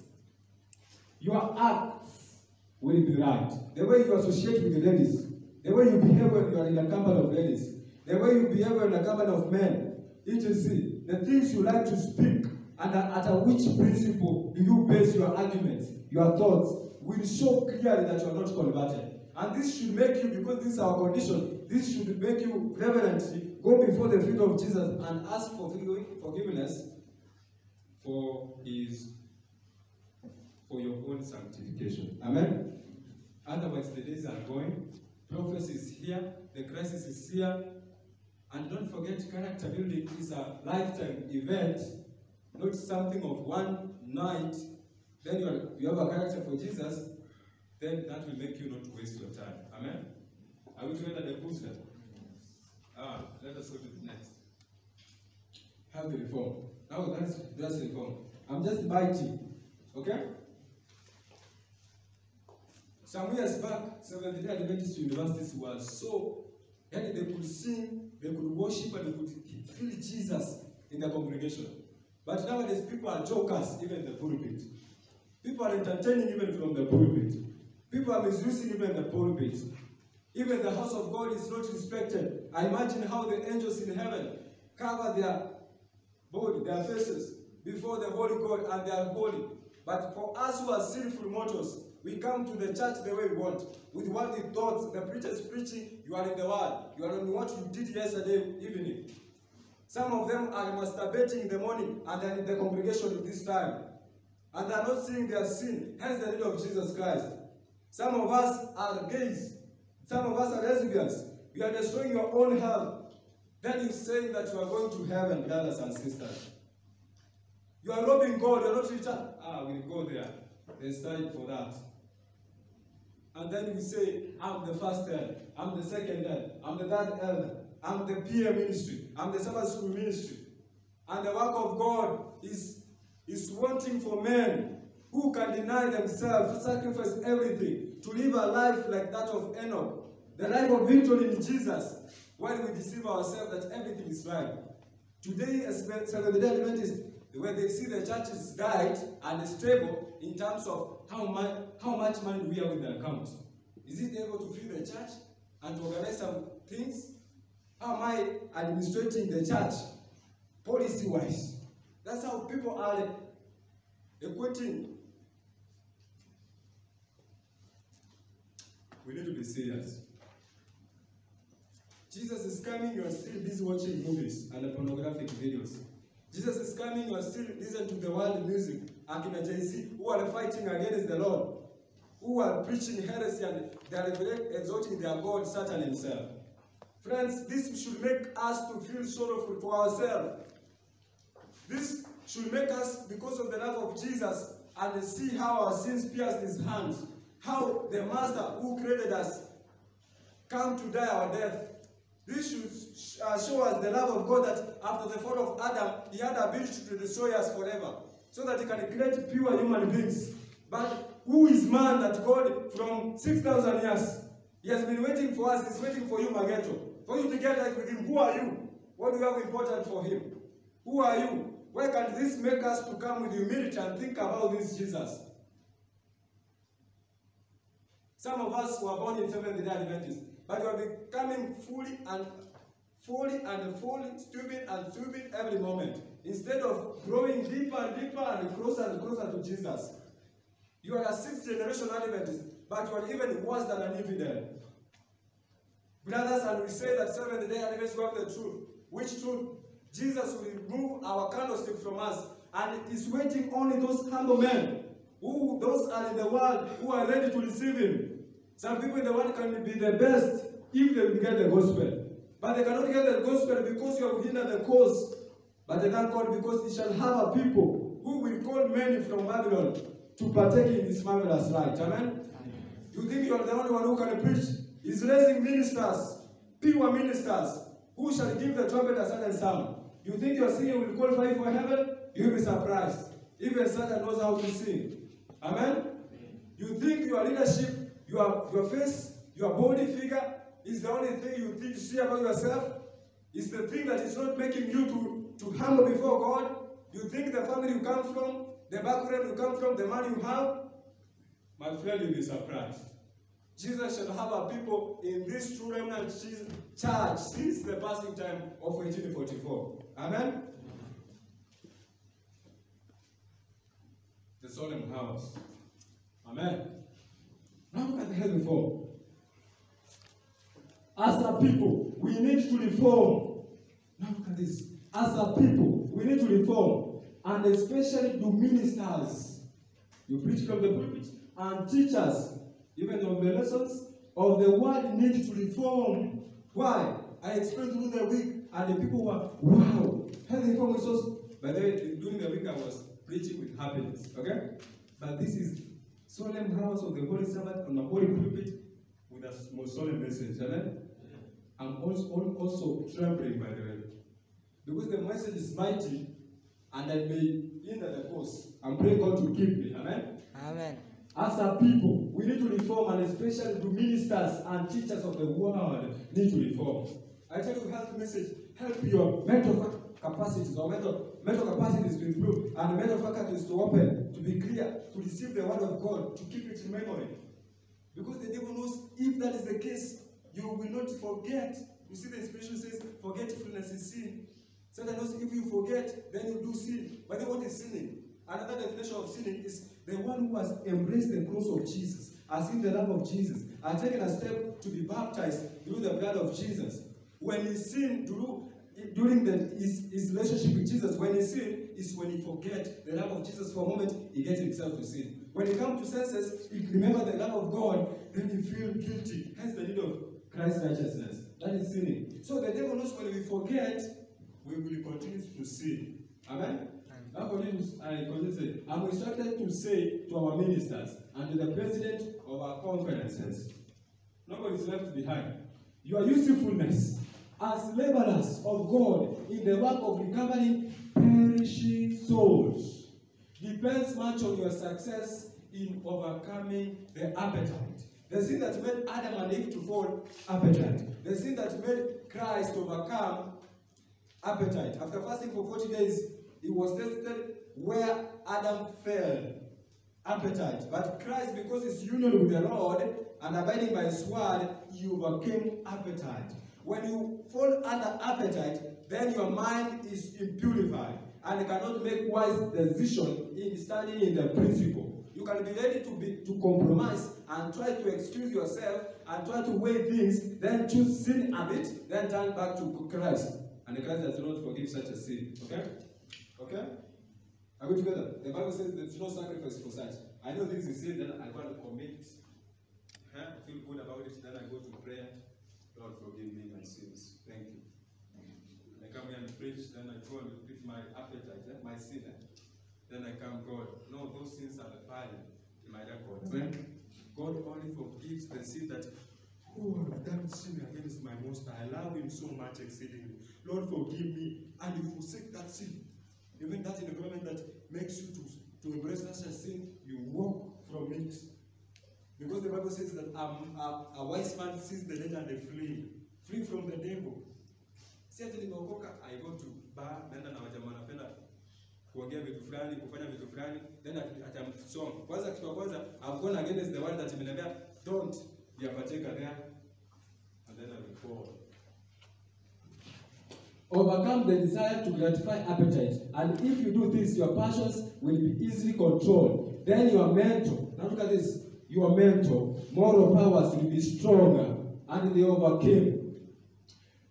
your acts will be right. The way you associate with the ladies, the way you behave when you are in a company of ladies, the way you behave in a company of men, etc. The things you like to speak, and at which principle do you base your arguments, your thoughts, will show clearly that you are not converted. And this should make you, because this is our condition, this should make you reverently go before the feet of Jesus and ask for forgiveness for your own sanctification. Amen? Otherwise, the days are going, prophecy is here, the crisis is here, and don't forget, character building is a lifetime event, not something of one night. Then you have a character for Jesus, then that will make you not waste your time. Amen? Are we together the booster? Let us go to the next. Have the reform. Now that's reform. I'm just biting. Okay? Some years back, Seventh-day Adventist universities were so, they could sing, they could worship, and they could feel Jesus in the congregation. But nowadays, people are jokers, even in the pulpit. People are entertaining even from the pulpit. People are misusing even the pulpit. Even the house of God is not respected. I imagine how the angels in heaven cover their body, their faces, before the holy God, and they are holy. But for us who are sinful mortals, we come to the church the way we want, with worldly thoughts. The preacher is preaching, you are in the world. You are on what you did yesterday evening. Some of them are masturbating in the morning and then in the congregation at this time. And they are not seeing their sin, hence the need of Jesus Christ. Some of us are gays. Some of us are lesbians. You are destroying your own health. Then you say that you are going to heaven, brothers and sisters. You are robbing God, you are not returned. We'll go there. There's time for that. And then we say, I'm the first elder, I'm the second elder, I'm the third elder, I'm the peer ministry, I'm the Sabbath school ministry. And the work of God is wanting for men who can deny themselves, sacrifice everything, to live a life like that of Enoch. The life of victory in Jesus, while we deceive ourselves that everything is right. Today, as Seventh-day Adventists, when they see the church is right and stable in terms of how much money we have in the account. Is it able to feed the church and to organize some things? How am I administrating the church policy-wise? That's how people are equating. We need to be serious. Jesus is coming, you are still busy watching movies and pornographic videos. Jesus is coming, you are still listening to the world music, Akina JC, who are fighting against the Lord, who are preaching heresy and they are exalting their God, Satan himself. Friends, this should make us to feel sorrowful for ourselves. This should make us, because of the love of Jesus, and see how our sins pierced his hands, how the Master who created us come to die our death. This should show us the love of God, that after the fall of Adam, he had the ability to destroy us forever, so that he can create pure human beings. But who is man that God, from 6,000 years, he has been waiting for us, he's waiting for you, Mageto, for you to get right with him. Who are you? What do you have important for him? Who are you? Why can't this make us to come with humility and think about this Jesus? Some of us were born in Seventh-day Adventists, but you are becoming fully stupid every moment. Instead of growing deeper and deeper and closer to Jesus. You are a 6th generation Adventist, but you are even worse than an infidel. Brothers, and we say that Seventh-day Adventists have the truth. Which truth? Jesus will remove our candlestick from us, and is waiting only those humble men, those are in the world, who are ready to receive him. Some people in the world can be the best if they will get the gospel. But they cannot get the gospel because you have hindered the cause. But they thank God because he shall have a people who will call many from Babylon to partake in this marvelous light. Amen? You think you are the only one who can preach? He's raising ministers, pure ministers, who shall give the trumpet a certain sound. You think your singing will qualify for heaven? You'll be surprised. Even Satan knows how to sing. Amen? You think your leadership, your face, your body figure is the only thing you think you see about yourself? Is the thing that is not making you to humble before God? You think the family you come from, the background you come from, the money you have? My friend, you'll be surprised. Jesus shall have a people in this true remnant church since the passing time of 1844. Amen? The solemn house. Amen. Now look at the head before. As a people, we need to reform. Now look at this. As a people, we need to reform. And especially to ministers. You preach from the pulpit. And teachers, even of the lessons of the word, need to reform. Why? I explained through the week, and the people were, wow, health reform is so. By the way, during the week I was preaching with happiness. Okay? But this is solemn house of the Holy Sabbath on the holy pulpit with a more solemn message. Amen? I'm also trembling, by the way, because the message is mighty, and I may hinder the cause. I'm praying God to keep me. Amen? Amen. As a people, we need to reform, and especially to ministers and teachers of the word need to reform. I tell you, health message, help your mental capacities, or mental capacities to improve, and mental faculties to open, to be clear, to receive the word of God, to keep it in memory. Because the devil knows if that is the case, you will not forget. You see, the inspiration says, forgetfulness is sin. Satan knows if you forget, then you do sin. But then what is sinning? Another definition of sinning is the one who has embraced the cross of Jesus, has seen the love of Jesus, and taken a step to be baptized through the blood of Jesus. When he sinned during his relationship with Jesus, when he sinned, is when he forgets the love of Jesus for a moment, he gets himself to sin. When he comes to senses, he remembers the love of God, then he feels guilty. Hence the need of Christ's righteousness. That is sinning. So the devil knows when we forget, we will continue to sin. Amen? I continue to say, I'm instructed to say to our ministers and to the president of our conferences, nobody is left behind. Your usefulness as laborers of God in the work of recovering perishing souls depends much on your success in overcoming the appetite. The sin that made Adam and Eve to fall, appetite. The sin that made Christ overcome, appetite. After fasting for 40 days, he was tested where Adam fell, appetite. But Christ, because his union with the Lord and abiding by his word, he overcame appetite. When you fall under appetite, then your mind is impurified and cannot make wise decision in standing in the principle. You can be ready to compromise and try to excuse yourself and try to weigh things, then choose sin a bit, then turn back to Christ. And Christ does not forgive such a sin. Okay? Okay? Are we together? The Bible says there's no sacrifice for such. I know this is sin, then I want to commit. I feel good about it, then I go to prayer. Lord, forgive me my sins. Thank you. And I come here and preach, then I go and repeat my appetite, my sin. Then I come, God. No, those sins are the fire in my record. When God only forgives the sin that, oh, I've done sin against my master. I love him so much exceedingly. Lord, forgive me. And you forsake that sin. Even that environment that makes you to embrace such a sin, you walk from it. Because the Bible says that a wise man sees the danger and they flee. Flee from the devil. Si ati nimeokoka, I go to bar, naenda na wajamaa wanapenda kuongea vitu fulani, kufanya vitu fulani, then atamsoma. Kwanza kitu kwanza, I've gone against the word that imeniambia, don't be a partaker there. And then I will fall. Overcome the desire to gratify appetite. And if you do this, your passions will be easily controlled. Then your mental, now look at this, your mental, moral powers will be stronger, and they overcame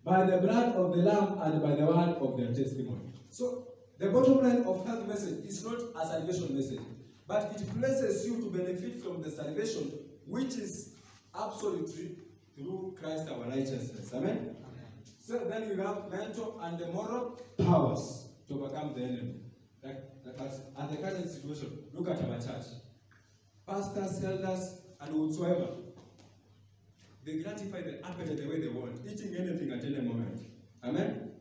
by the blood of the Lamb and by the word of their testimony. So, the bottom line of health message is not a salvation message, but it places you to benefit from the salvation which is absolutely through Christ our righteousness. Amen? So then you have mental and the moral powers to overcome the enemy. At the current situation, look at our church. Pastors, elders, and whatsoever, they gratify the appetite the way they want, eating anything at any moment. Amen?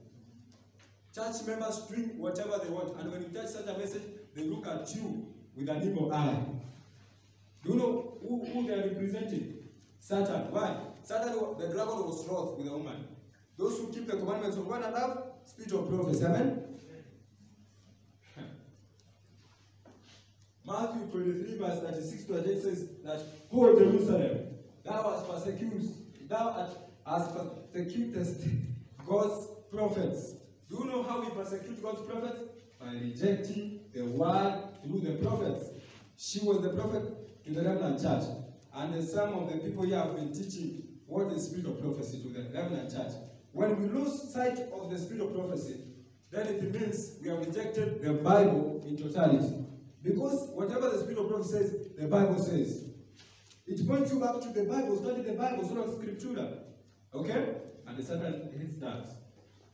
Church members drink whatever they want, and when you touch such a message, they look at you with an evil eye. Do you know who they are representing? Satan. Why? Satan, the dragon, was wroth with a woman. Those who keep the commandments of God and have spirit of prophecy. Amen? Matthew 23, verse 36 to 38 says that, "O Jerusalem, thou hast persecutest God's prophets." Do you know how we persecute God's prophets? By rejecting the word through the prophets. She was the prophet to the remnant church. And some of the people here have been teaching what is spirit of prophecy to the remnant church. When we lose sight of the spirit of prophecy, then it means we have rejected the Bible in totality. Because whatever the spirit of prophecy says, the Bible says. It points you back to the Bible. Study the Bible, sort of scriptura. Okay? And the Satan hates that.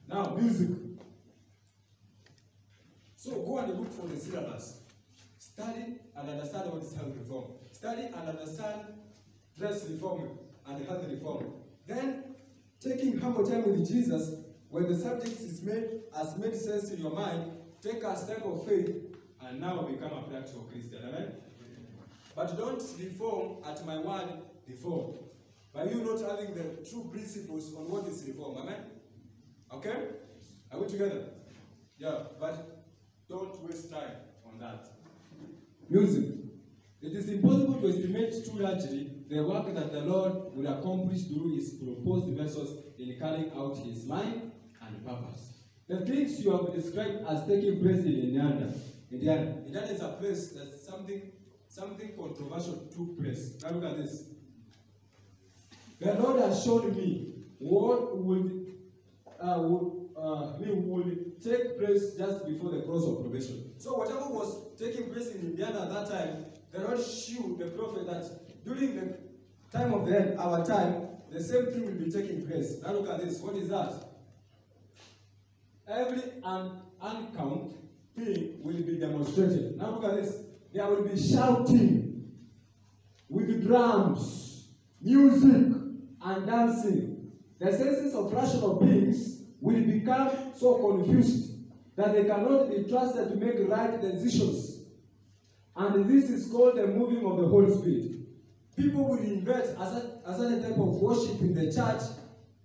Now, music. So go and look for the syllabus. Study and understand what is health reform. Study and understand dress reform and health reform. Then, taking humble time with Jesus, when the subject has made sense in your mind, take a step of faith and now become a practical Christian. Amen? But don't reform at my word, reform. By you not having the true principles on what is reform. Amen? Okay? Are we together? Yeah, but don't waste time on that. Music. It is impossible to estimate too largely the work that the Lord will accomplish through his proposed vessels in carrying out his mind and purpose. The things you have described as taking place in Indiana. Indiana is a place that something controversial took place. Now look at this. The Lord has shown me what would take place just before the cross of probation. So whatever was taking place in Indiana at that time, the Lord showed the prophet that during the time of the end, our time, the same thing will be taking place. Now look at this. What is that? Every uncount thing will be demonstrated. Now look at this. There will be shouting with drums, music, and dancing. The senses of rational beings will become so confused that they cannot be trusted to make right decisions. And this is called the moving of the Holy Spirit. People will invent a certain type of worship in the church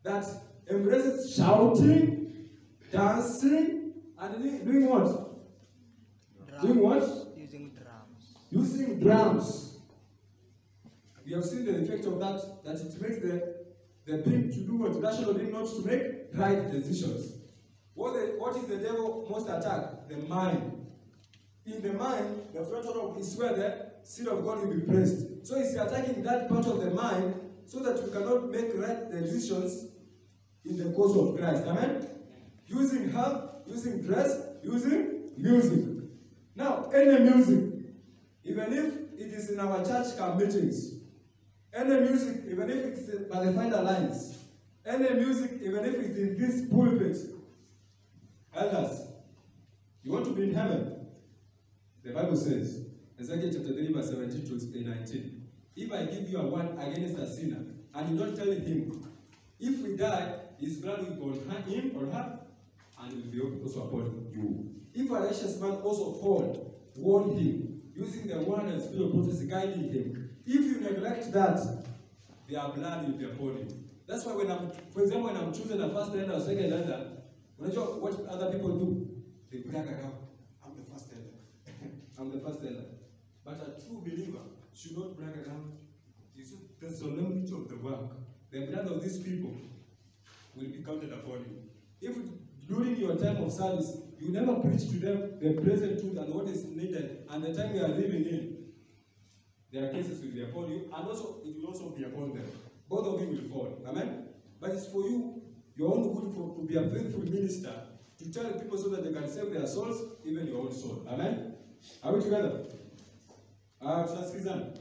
that embraces shouting, dancing, and doing what? Drums. Doing what? Using drums. Using drums. We have seen the effect of that, that it makes the being to do what rational being not to make right decisions. What is the devil most attack? The mind. In the mind, the frontal lobe is where the seed of God will be placed. So he's attacking that part of the mind so that we cannot make right decisions in the cause of Christ. Amen? Using health, using dress, using music. Now, any music, even if it is in our church camp meetings, any music, even if it's by the Finder Lines, any music, even if it's in this pulpit, elders, you want to be in heaven? The Bible says, Ezekiel chapter 3, verse 17 to 19, if I give you a word against a sinner, and you don't tell him, if we die, his blood will be on him or her, and it will be also upon you. If a righteous man also fall, warn him, using the word and spirit of prophecy guiding him. If you neglect that, their blood will be upon him. That's why for example, when I'm choosing a first elder or second elder, when I know what other people do, they brag around, I'm the first elder. I'm the first elder. But a true believer should not brag around. You see, the solemnity of the work, the blood of these people will be counted upon you. If during your time of service, you never preach to them the present truth and what is needed, and the time we are living in, their cases will be upon you, and also it will also be upon them. Both of you will fall. Amen? But it's for you, your own good, to be a faithful minister, to tell people so that they can save their souls, even your own soul. Amen? Are we together? Tunasikizana.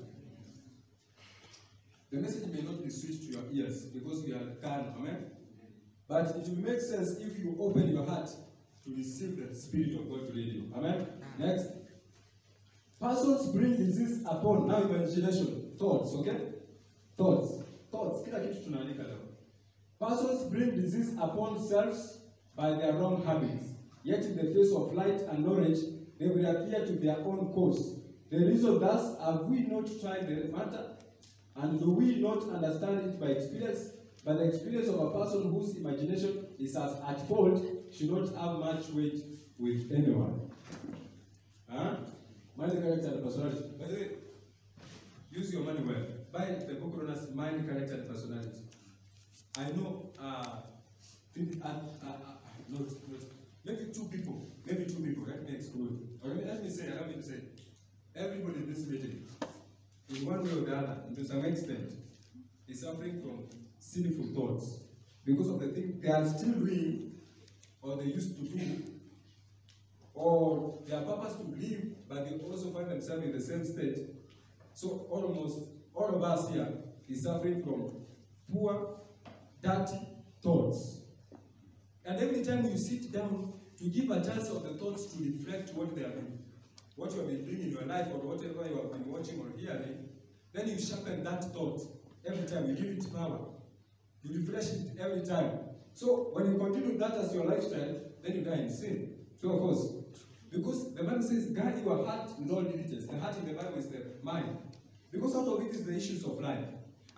The message may not be sweet to your ears because we are carnal. Amen? But it will make sense if you open your heart to receive the Spirit of God to lead you. Amen? Next. Persons bring disease upon, now imagination, thoughts, okay? Thoughts. Kila kitu tunaandika leo. Persons bring disease upon selves by their wrong habits. Yet in the face of light and knowledge, they will appear to their own cause. The reason thus, have we not tried the matter? And do we not understand it by experience? But the experience of a person whose imagination is at fault should not have much weight with anyone. Mind, character, and personality. By the way, use your money well. Buy the book on us, Mind, Character, and Personality. I know, maybe two people, let me exclude. Or let me say, everybody in this meeting, in one way or the other, to some extent, is suffering from sinful thoughts because of the thing they are still doing or they used to do, or their purpose to live, but they also find themselves in the same state. So almost all of us here is suffering from poor, dirty thoughts. And every time you sit down to give a chance of the thoughts to reflect what they have been, what you have been doing in your life or whatever you have been watching or hearing, then you sharpen that thought every time. You give it power. You refresh it every time. So when you continue that as your lifestyle, then you die in sin. So of course, because the Bible says, guard your heart with all diligence. The heart in the Bible is the mind. Because out of it is the issues of life.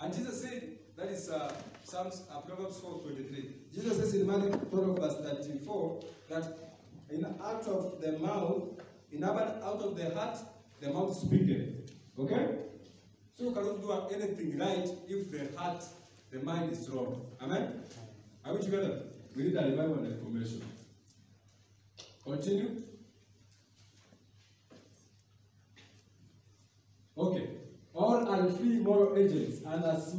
And Jesus said, that is Proverbs 4:23. Jesus says in Matthew 12 verse 34, that out of the heart, the mouth speaketh. Okay? So you cannot do anything right if the mind is wrong. Amen? Are we together? We need a revival and reformation. Continue. Okay. All are free moral agents, and as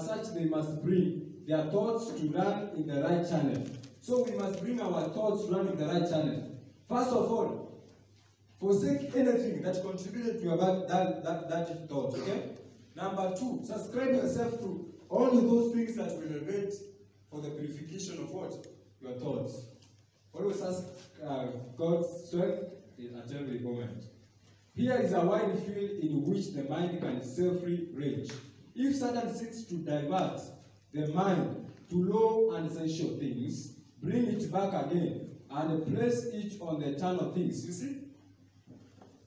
such they must bring their thoughts to run in the right channel. So we must bring our thoughts to run in the right channel. First of all, forsake anything that contributed to your that thoughts, okay? Number 2, subscribe yourself to only those things that will elevate for the purification of what? Your thoughts. Always ask God's strength at every moment. Here is a wide field in which the mind can safely range. If Satan seeks to divert the mind to low and essential things, bring it back again and place it on the eternal things. You see?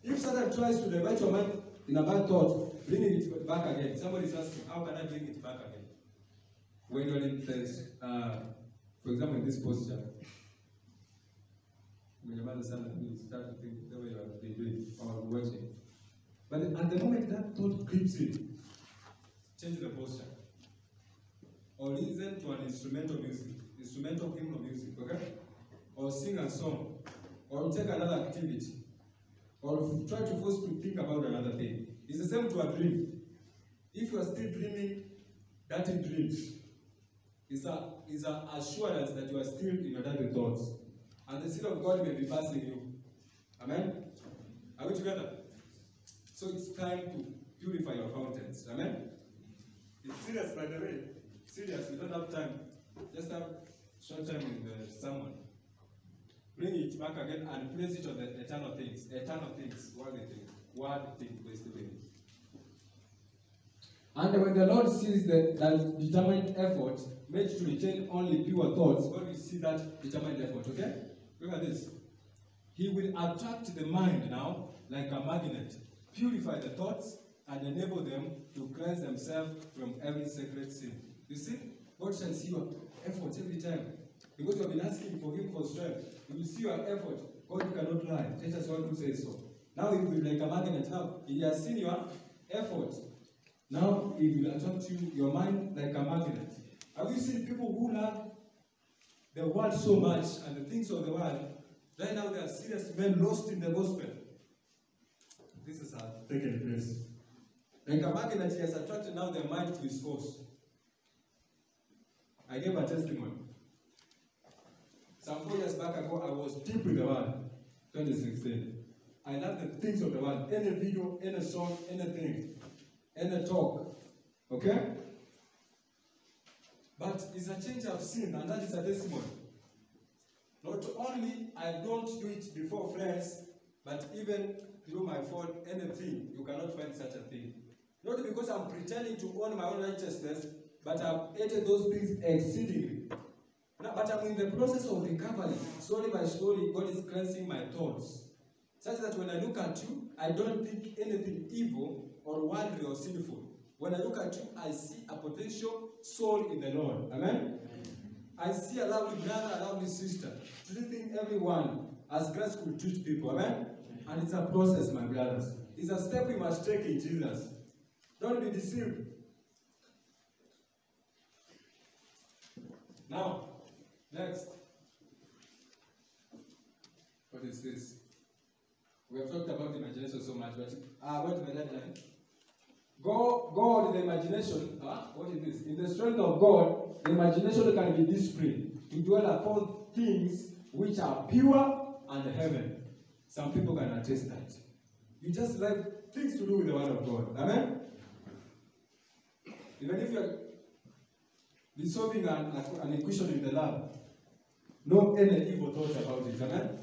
If Satan tries to divert your mind in a bad thought, bring it back again. Somebody is asking, how can I bring it back again? When you're in this, for example, in this posture, when your mother said, you start to think the way you have been doing or watching. But at the moment that thought creeps in, change the posture. Or listen to an instrumental hymnal music, okay? Or sing a song, or take another activity, or try to force to think about another thing. It's the same to a dream. If you are still dreaming dirty dreams, it's an assurance that you are still in your dirty thoughts. And the Spirit of God may be passing you. Amen? Are we together? So it's time to purify your fountains. Amen? It's serious, by the way. Serious, we don't have time. Just have short time with someone. Bring it back again and place it on the eternal things. Eternal things, worthy things. Word things, basically. And when the Lord sees that determined effort made to retain only pure thoughts, God will see that determined effort, okay? Look at this. He will attract the mind now like a magnet, purify the thoughts, and enable them to cleanse themselves from every sacred sin. You see, God shall see your effort every time. Because you have been asking for Him for strength. You will see your effort. God cannot lie. Titus 1 says so. Now He will be like a magnet. Now, He has seen your effort. Now He will attract your mind like a magnet. Have you seen people who love the world so much and the things of the world? Right now, they are serious men lost in the gospel. This is taken place. Like a magnet, He has attracted now their mind to His course. I gave a testimony. Some 4 years back ago, I was deep in the world. 2016. I love the things of the world. Any video, any song, anything, any talk. Okay? But it's a change of sin, and that is a testimony. Not only I don't do it before friends, but even through my phone, anything, you cannot find such a thing. Not because I'm pretending to own my own righteousness, but I've hated those things exceedingly. Now, but I'm in the process of recovery. Slowly by slowly, God is cleansing my thoughts. Such that when I look at you, I don't think anything evil or worldly or sinful. When I look at you, I see a potential soul in the Lord. Amen? I see a lovely brother, a lovely sister, treating everyone as Christ could treat people. Amen? And it's a process, my brothers. It's a step we must take in Jesus. Don't be deceived. Now, next. What is this? We have talked about imagination so much, but wait a minute. God, the imagination, what is this? In the strength of God, the imagination can be disciplined to dwell upon things which are pure and heaven. Some people can attest that. You just like things to do with the word of God. Amen? Even if you are resolving an equation in the lab, no any evil thoughts about it. Amen?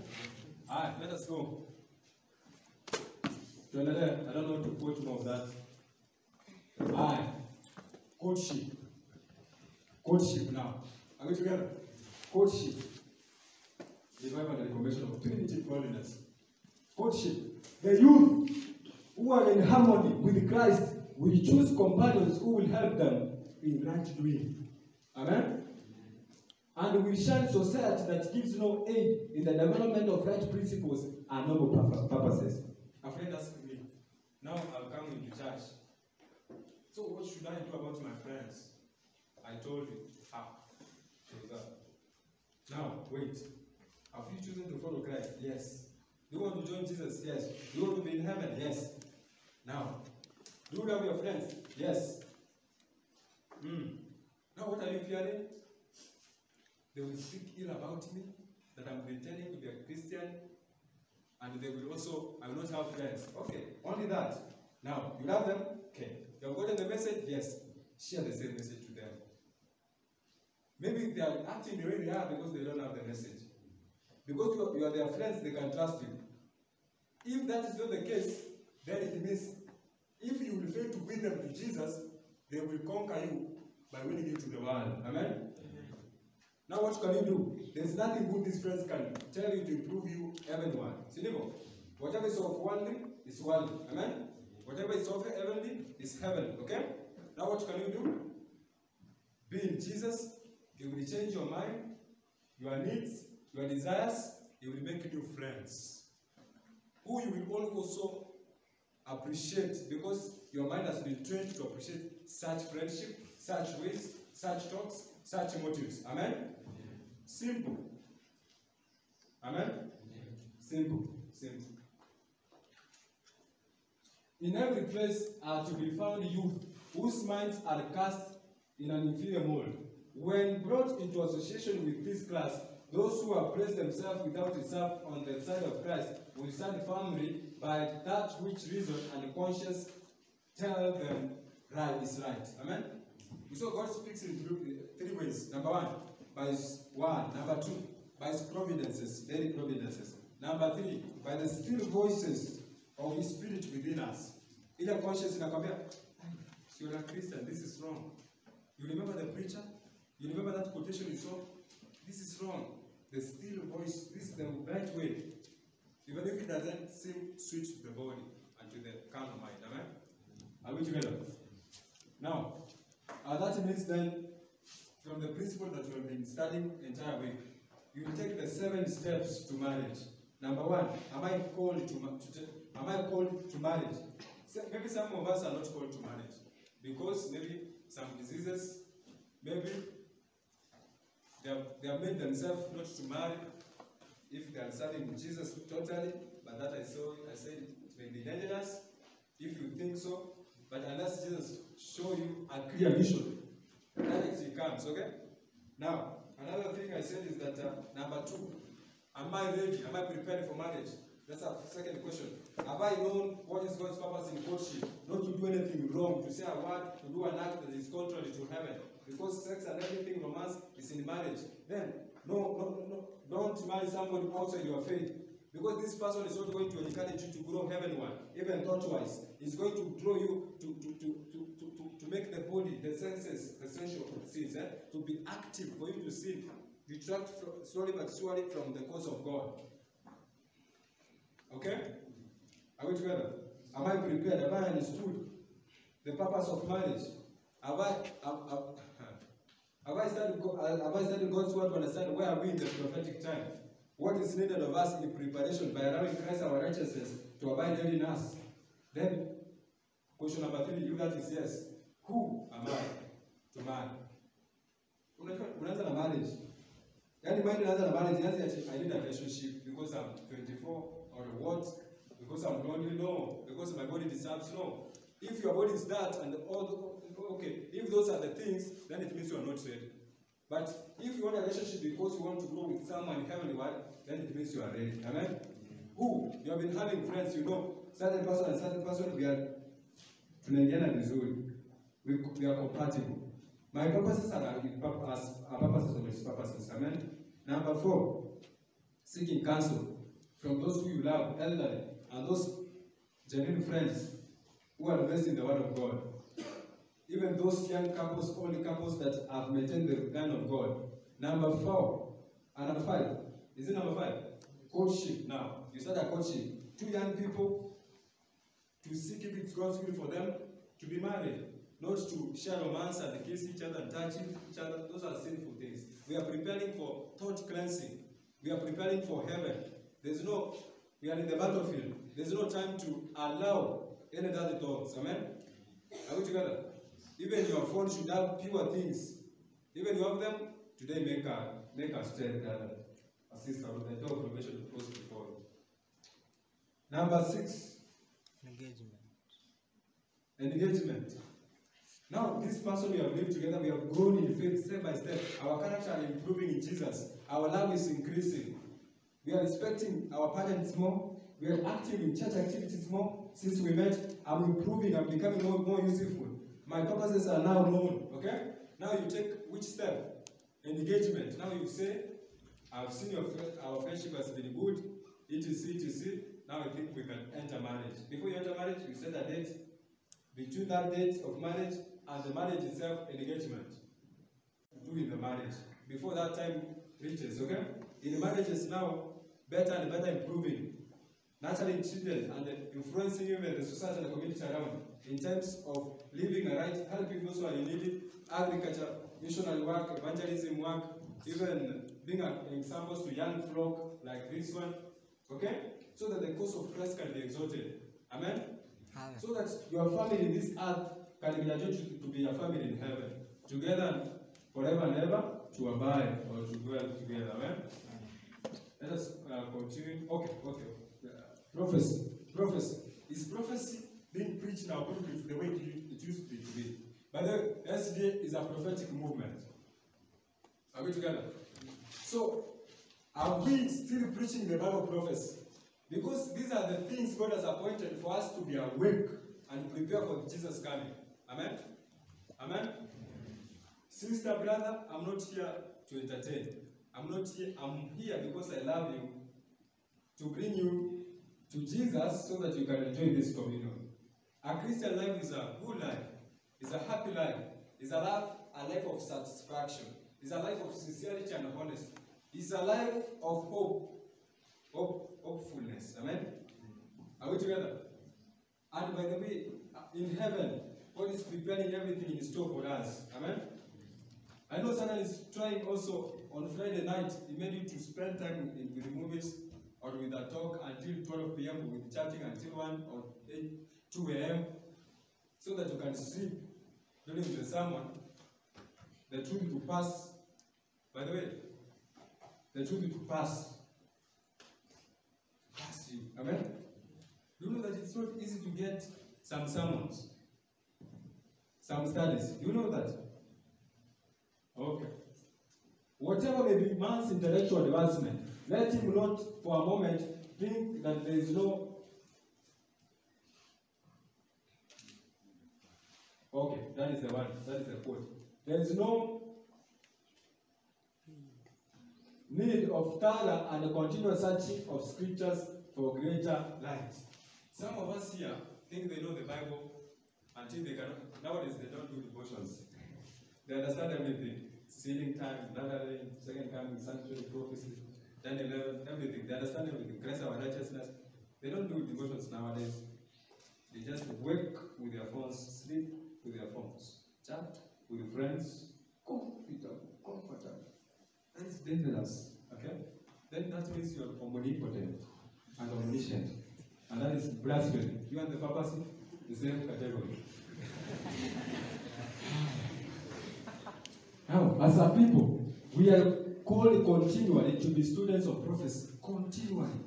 Alright, let us go. I don't know to quote more of that. Alright. Courtship. Courtship now. Are we together? Courtship. Revival and Reformation of Trinity Godliness. Courtship. The youth who are in harmony with Christ will choose companions who will help them in right doing. Amen? And will shun society that gives no aid in the development of right principles and noble purposes. A friend asked me, now I've come into church. So what should I do about my friends? I told you, now, wait. Have you chosen to follow Christ? Yes. Do you want to join Jesus? Yes. Do you want to be in heaven? Yes. Now, do you love your friends? Yes. Now, what are you fearing? They will speak ill about me, that I'm pretending to be a Christian, and they will also, I will not have friends. Okay, only that. Now, you love them? Okay. You have gotten the message? Yes. Share the same message to them. Maybe they are acting the way they are because they don't have the message. Because you are their friends, they can trust you. If that is not the case, then it means if you will fail to win them to Jesus, they will conquer you by winning you to the world. Amen? Now what can you do? There's nothing good these friends can tell you to improve you heavenward. See, whatever is of worldly is worldly. Amen? Whatever is of heavenly is heaven. Okay? Now what can you do? Be in Jesus. He will change your mind, your needs, your desires. He will make new friends, who you will also appreciate, because your mind has been trained to appreciate such friendship, such ways, such talks, such motives. Amen? Simple. Amen? Simple. Simple. In every place are to be found youth whose minds are cast in an inferior mold. When brought into association with this class, those who have placed themselves without reserve on the side of Christ will stand firmly by that which reason and conscience tell them right is right. Amen? So God speaks in three ways. Number one, by His word. Number two, by His providences, daily providences. Number three, by the still voices of His Spirit within us. Ile conscience inakwambia, you're a Christian, this is wrong. You remember the preacher? You remember that quotation you saw? This is wrong. The still voice, this is the right way. Even if it doesn't seem sweet to the body and to the carnal mind. Amen? Are we together? Now, that means then, from the principle that we have been studying the entire week, you will take the 7 steps to marriage. Number one, am I called to marriage? So maybe some of us are not called to marriage because maybe some diseases, maybe they have made themselves not to marry if they are serving Jesus totally. But that I said it may be dangerous if you think so. But unless Jesus show you a clear vision, that actually comes. Okay. Now another thing I said is that number two, am I ready? Am I prepared for marriage? That's our second question. Have I known what is God's purpose in courtship? Not to do anything wrong, to say a word, to do an act that is contrary to heaven. Because sex and everything, romance, is in marriage. Then, don't marry somebody outside your faith. Because this person is not going to encourage you to grow heavenward, even thought-wise. It's going to draw you to make the body, the senses, the sensual sins, to be active, for you to sin. Detract slowly but surely from the cause of God. Okay? Are we together? Am I prepared? Have I understood the purpose of marriage? Have I studied God's word to understand where are we in the prophetic time? What is needed of us in preparation by allowing Christ our righteousness to abide daily in us? Then, question number 3, if that is yes, who am I to marry? Unaanza na marriage. Yani mind unaanza na marriage, I need a relationship because I'm 24 or what? Because I'm lonely? No. Because my body deserves? No. If your body is that and all, okay, if those are the things, then it means you are not ready. But if you want a relationship because you want to grow with someone heavenward, then it means you are ready. Amen? Who? You have been having friends, you know, certain person and certain person, we are tunaingiana vizuri. We are compatible. My purposes are purposes of His purposes. Amen? Number 4, seeking counsel from those who you love, elderly, and those genuine friends who are based in the Word of God. Even those young couples, only couples that have maintained the line of God. Number 4, and number 5. Is it number 5? Courtship. Now, you start a courtship. 2 young people to seek if it's God's will for them to be married. Not to share romance and kiss each other and touch each other. Those are sinful things. We are preparing for thought cleansing. We are preparing for heaven. We are in the battlefield. There's no time to allow any other thoughts. Amen? Are we together? Even your phone should have pure things. Even you have them, today make a step, brother. A sister, with the door of probation to close before you. Number 6. Engagement. Now, this person we have lived together, we have grown in faith step by step. Our character is improving in Jesus. Our love is increasing. We are respecting our parents more. We are active in church activities more. Since we met, I'm improving, I'm becoming more useful. My purposes are now known. Okay? Now you take which step? Engagement. Now you say, I've seen our friendship has been good, etc. Now I think we can enter marriage. Before you enter marriage, you set a date. Between that date of marriage and the marriage itself, engagement. Do in the marriage. Before that time reaches, okay? In marriages now, better and better improving. Nurturing children and influencing even the society and the community around. In terms of living a right, helping those who are in need, agriculture, missionary work, evangelism work, even being examples to young flock like this one, okay? So that the cause of Christ can be exalted. Amen? Amen. So that your family in this earth can be adjusted to be a family in heaven. Together forever and ever to abide or to dwell together. Amen? Let us continue. Okay. Prophecy. Is prophecy being preached now according to the way it used to be? By the way, SDA is a prophetic movement. Are we together? So, are we still preaching the Bible prophecy? Because these are the things God has appointed for us to be awake and prepare for Jesus coming. Amen? Amen? Sister, brother, I'm not here to entertain. I'm here because I love you, to bring you to Jesus so that you can enjoy this communion. A Christian life is a good life. It's a happy life. It's a life of satisfaction. It's a life of sincerity and honesty. It's a life of hopefulness. Amen? Are we together? And by the way, in heaven, God is preparing everything in store for us. Amen? I know Satan is trying also on Friday night, he made you to spend time with the movies or with a talk until 12 p.m. with chatting until 1 or 2 a.m. so that you can sleep during the sermon. The truth to pass. By the way, the truth to pass you. Amen? Do you know that it's not easy to get some sermons, some studies? Do you know that? Okay. Whatever may be man's intellectual advancement, let him not for a moment think that there is no. Okay, that is the one. That is the quote. There is no need of thorough and continuous searching of scriptures for greater light. Some of us here think they know the Bible until they cannot. Nowadays they don't do devotions. They understand everything. Sealing time, gathering, second coming, sanctuary, prophecy, 10-11, everything. They understand everything. Christ our righteousness. They don't do devotions nowadays. They just wake with their phones, sleep with their phones, chat with friends, comfortable. That is dangerous. Okay? Then that means you are omnipotent and omniscient. And that is blasphemy. You and the papacy, the same category. Now, as a people, we are called continually to be students of prophecy. Continually.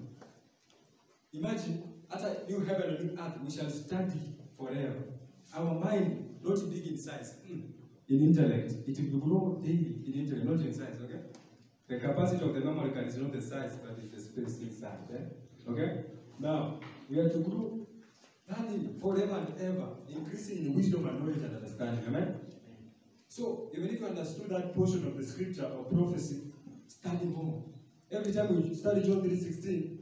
Imagine, at a new heaven and new earth, we shall study forever. Our mind, not big in size, in intellect. It will grow daily in intellect, not in size, okay? The capacity of the memory card is not the size, but it's the space inside, okay? Now, we are to grow learning forever and ever, increasing in wisdom and knowledge and understanding, amen? So, even if you understood that portion of the scripture or prophecy, study more. Every time we study John 3:16,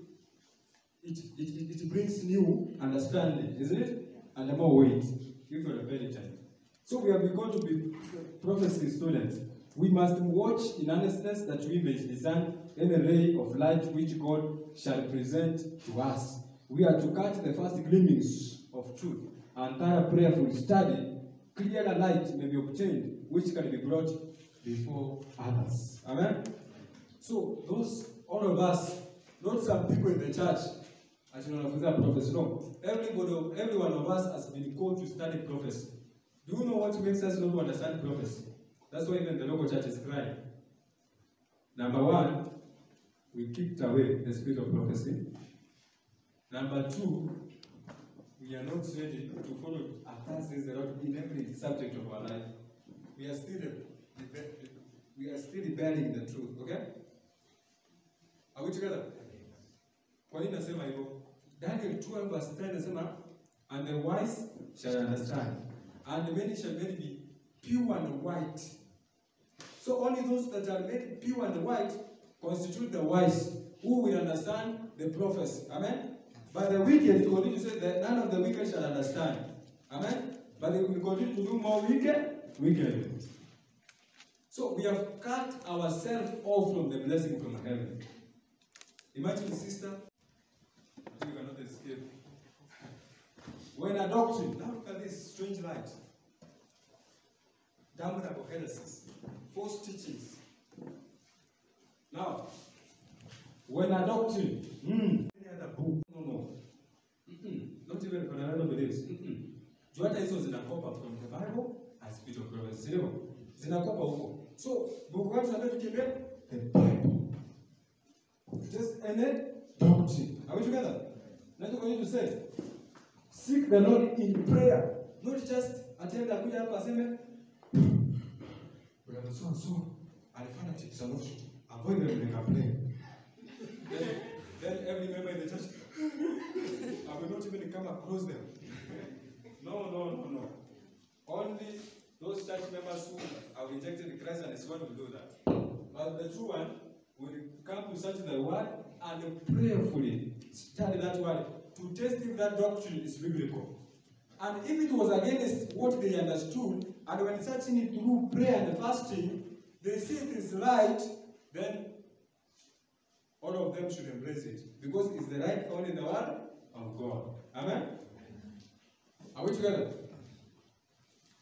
it brings new understanding, isn't it? And more weight, if you're a penitent. So we have begun to be prophecy students. We must watch in earnestness that we may discern any ray of light which God shall present to us. We are to catch the first glimpses of truth, and thorough prayerful study, clearer light may be obtained, which can be brought before others. Amen? So, all of us, not some people in the church, as you know, prophecy. No. Every one of us has been called to study prophecy. Do you know what makes us not to understand prophecy? That's why even the local church is crying. Number one, we kicked away the spirit of prophecy. Number two, we are not ready to follow a says the Lord in every subject of our life. We are still rebelling the truth, okay? Are we together? Kwa nini nasema hivyo? Daniel 12 verse 10 nasema, and the wise shall understand, and many shall be pure and white. So only those that are made pure and white constitute the wise, who will understand the prophecy. Amen? But the wicked, it continues to say that none of the wicked shall understand. Amen? But they will continue to do more wicked. So we have cut ourselves off from the blessing from heaven. Imagine, sister, you cannot escape. When a doctrine, now look at this strange light. Damnable heresies, false teachings. Now, when a doctrine, any other book, no. Not even when another believes. Joata hizo zinakopa from the Bible and Spirit of Prophecy. Sio? Zinakopa huko. So, book gani tunataka tukimbie? The Bible. Just any doctrine. Are we together? That's what we need to say. Seek the Lord in prayer. Not just attend akuja hapa aseme brother so and so alifanya tips and offshoot. Avoid them like a play. Then every member in the church, I will not even come across them. No. Only those church members who have rejected Christ and His word will do that. But the true one will come to search the word and prayerfully study that word to test if that doctrine is biblical. And if it was against what they understood, and when searching it through prayer and fasting, they see it is right, then all of them should embrace it. Because it's the right found in the word of God. Amen? Are we together?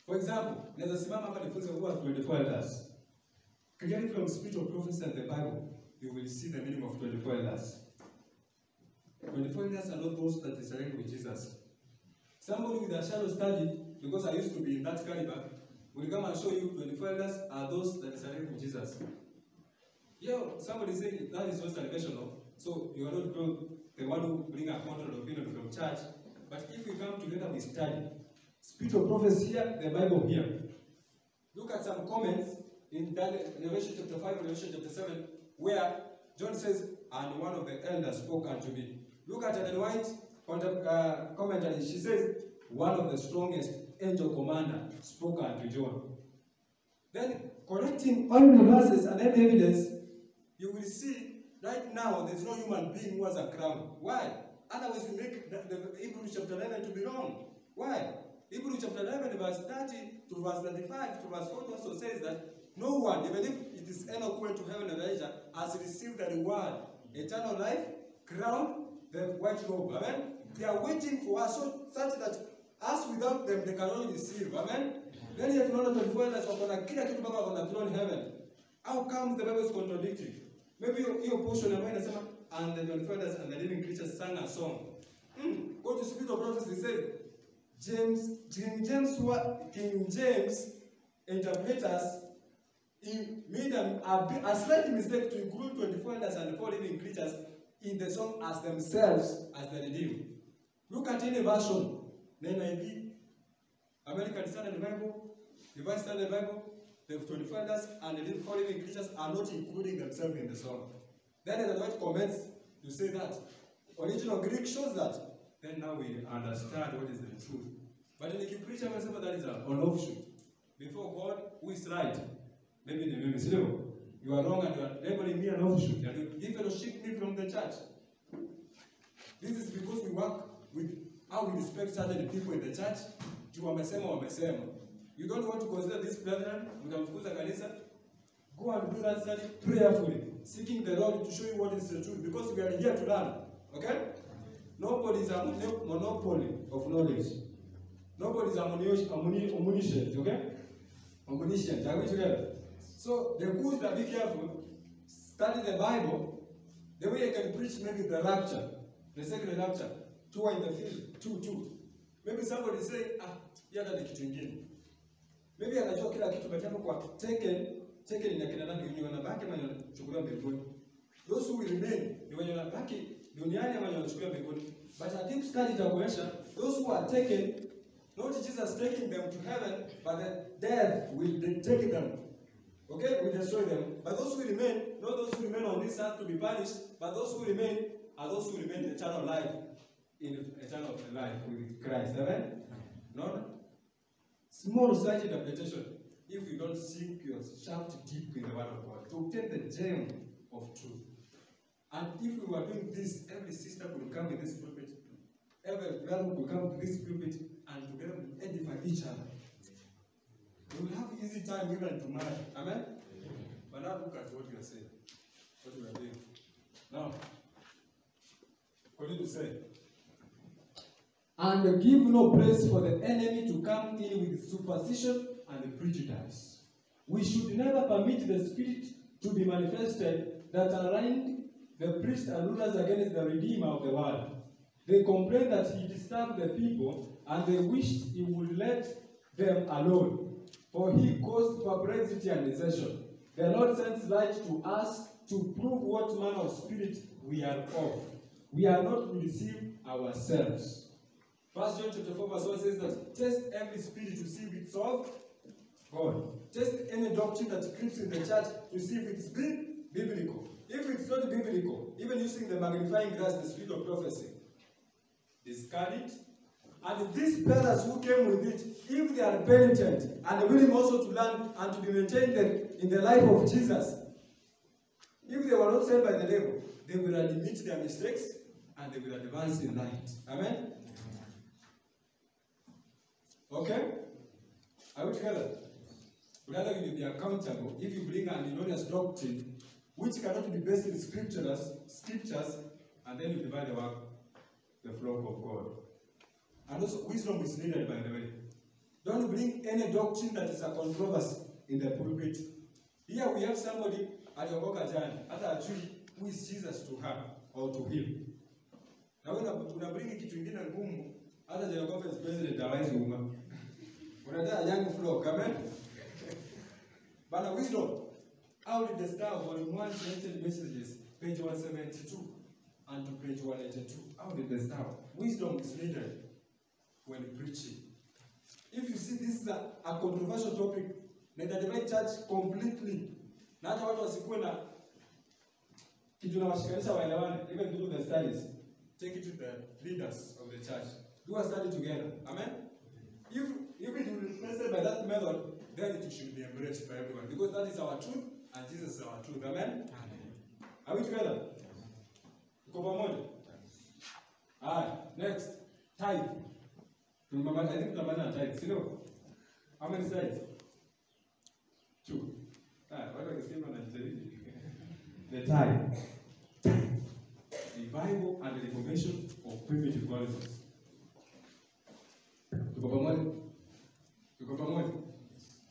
For example, naweza simama hapa nifunze who are 24 elders. Clearly from Spirit of Prophecy and the Bible, you will see the meaning of 24 elders. 24 elders are not those that is aligned with Jesus. Somebody with a shallow study, because I used to be in that caliber, will come and show you 24 elders are those that is aligned with Jesus. Somebody saying that is not salvation, no? So you are not the one who bring a contrary opinion from church. But if we come together, we study. Spirit of Prophecy here, the Bible here. Look at some comments in Revelation chapter 5, Revelation chapter 7, where John says, and one of the elders spoke unto me. Look at Ellen White commentary. She says, one of the strongest angel commander spoke unto John. Then, collecting all the verses and any evidence, you will see right now there's no human being who has a crown. Why? Otherwise, we make the Hebrews chapter 11 to be wrong. Why? Hebrews chapter 11, verse 30 to verse 35 to verse 40 also says that no one, even if it is Enoch who went to heaven and Elijah, has received the reward, eternal life, crown, the white robe. Amen? They are waiting for us, so such that us without them, they can only receive. Amen? Then you have to know that 24 elders are going to kill a people on the throne in heaven. How comes the Bible is contradicting? Maybe your portion of mine says, and the 24 elders and the living creatures sang a song. Go to Spirit of Prophecy, it says, King James interpreters made a slight mistake to include 24 elders and 4 living creatures in the song as themselves as the redeemed. Look at any version. NIV, American Standard Bible, Revised Standard Bible, the 24 elders and the 4 living creatures are not including themselves in the song. Then the White comments to say that original Greek shows that. Then now we understand what is the truth. But in the preacher, that is an offshoot. Before God, who is right? Maybe you are wrong and you are labeling me an offshoot. And you fellowship me from the church. This is because we work with how we respect certain people in the church. You don't want to consider this brethren, go and do that study prayerfully, seeking the Lord to show you what is the truth, because we are here to learn. Okay? Nobody is a monopoly of knowledge. Nobody is a omniscient, okay? Omniscient, are we together? So the good that be careful, study the Bible, the way you can preach maybe the rapture, the second rapture, 2 are in the field, 2. Maybe somebody say, yada ni kitu ingine. Maybe anajua kila kitu but hapo kwa taken ni akina nani wenye wanabaki ama wanachukuliwa mbinguni. Those who will remain ni wenye wanabaki duniani ama wanachukuliwa mbinguni. But a deep study itakuonyesha those who are taken, not Jesus taking them to heaven, but the death will take them. Okay, we destroy them. But those who remain, not those who remain on this earth to be punished, but those who remain are those who remain in eternal life, in eternal life with Christ. Amen? No? Small slight interpretation. If you don't sink your shaft deep in the Word of God, to obtain the gem of of truth. And if we were doing this, every sister could come with this pulpit, every brother could come with this pulpit, and together we edify each other. We will have easy time even to marry. Amen? But now look at what you are saying. What you are doing. Now, what did you say? And give no place for the enemy to come in with superstition and prejudice. We should never permit the spirit to be manifested that aligned the priests and rulers against the Redeemer of the world. They complained that he disturbed the people, and they wished he would let them alone, for he caused perplexity and deception. The Lord sends light to us to prove what manner of spirit we are of. We are not to deceive ourselves. 1 John chapter 4 verse 1 says that test every spirit to see if it's of God. Test any doctrine that creeps in the church to see if it's biblical. If it's not biblical, even using the magnifying glass, the spirit of prophecy, discard it. And these brothers who came with it, if they are penitent and willing also to learn and to be maintained in the life of Jesus, if they were not saved by the devil, they will admit their mistakes and they will advance in light. Amen? Okay? Are we together? Rather, you will be accountable if you bring an erroneous doctrine which cannot be based in scriptures, and then you divide the flock of God. And also, wisdom is needed, by the way. Don't bring any doctrine that is a controversy in the pulpit. Here we have somebody at Yokoka Jan, at a tree, who is Jesus to her or to him. Now, when I bring it to Indian Gumu, at the Yokoka president, Dawai's woman. When I a young flock, amen? But a wisdom, how did the star volume 1 sent messages, page 172 and to page 182? How did the star? Wisdom is needed when preaching. If you see this is a controversial topic, let the divide church completely. Na hata watu wasikuwe na kitu na washikanisha waelewane, even do the studies. Take it to the leaders of the church. Do a study together. Amen? If it will be tested by that method, then it should be embraced by everyone. Because that is our truth, and Jesus is our truth. Amen? Are we together? Alright, next. Tithe. Remember, I think the man tithe. You know? How many sides? 2. What do I say on the tithe. The Bible and the reformation of primitive qualities.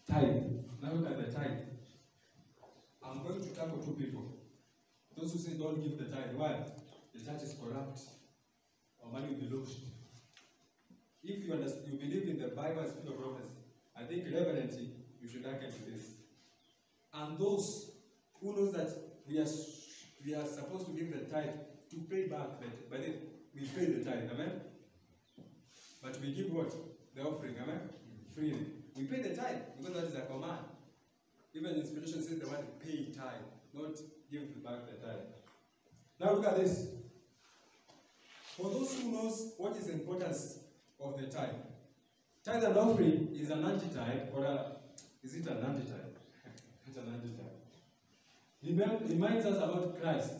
Tithe. Now look at the tithe. I'm going to tackle 2 people. Those who say don't give the tithe. Why? The church is corrupt. Or money will be lost. If you believe in the Bible and spirit of prophecy, I think reverently you should hearken to this. And those who knows that we are supposed to give the tithe to pay back that, but then we pay the tithe, amen? But we give what? The offering, amen? Freely. We pay the tithe because that is a command. Even inspiration says the word pay tithe, not give back the tithe. Now look at this. For those who knows what is the importance of the tithe. Tithe and offering is an anti-tithe, or is it an anti-tithe? It's an anti-tithe. Reminds us about Christ,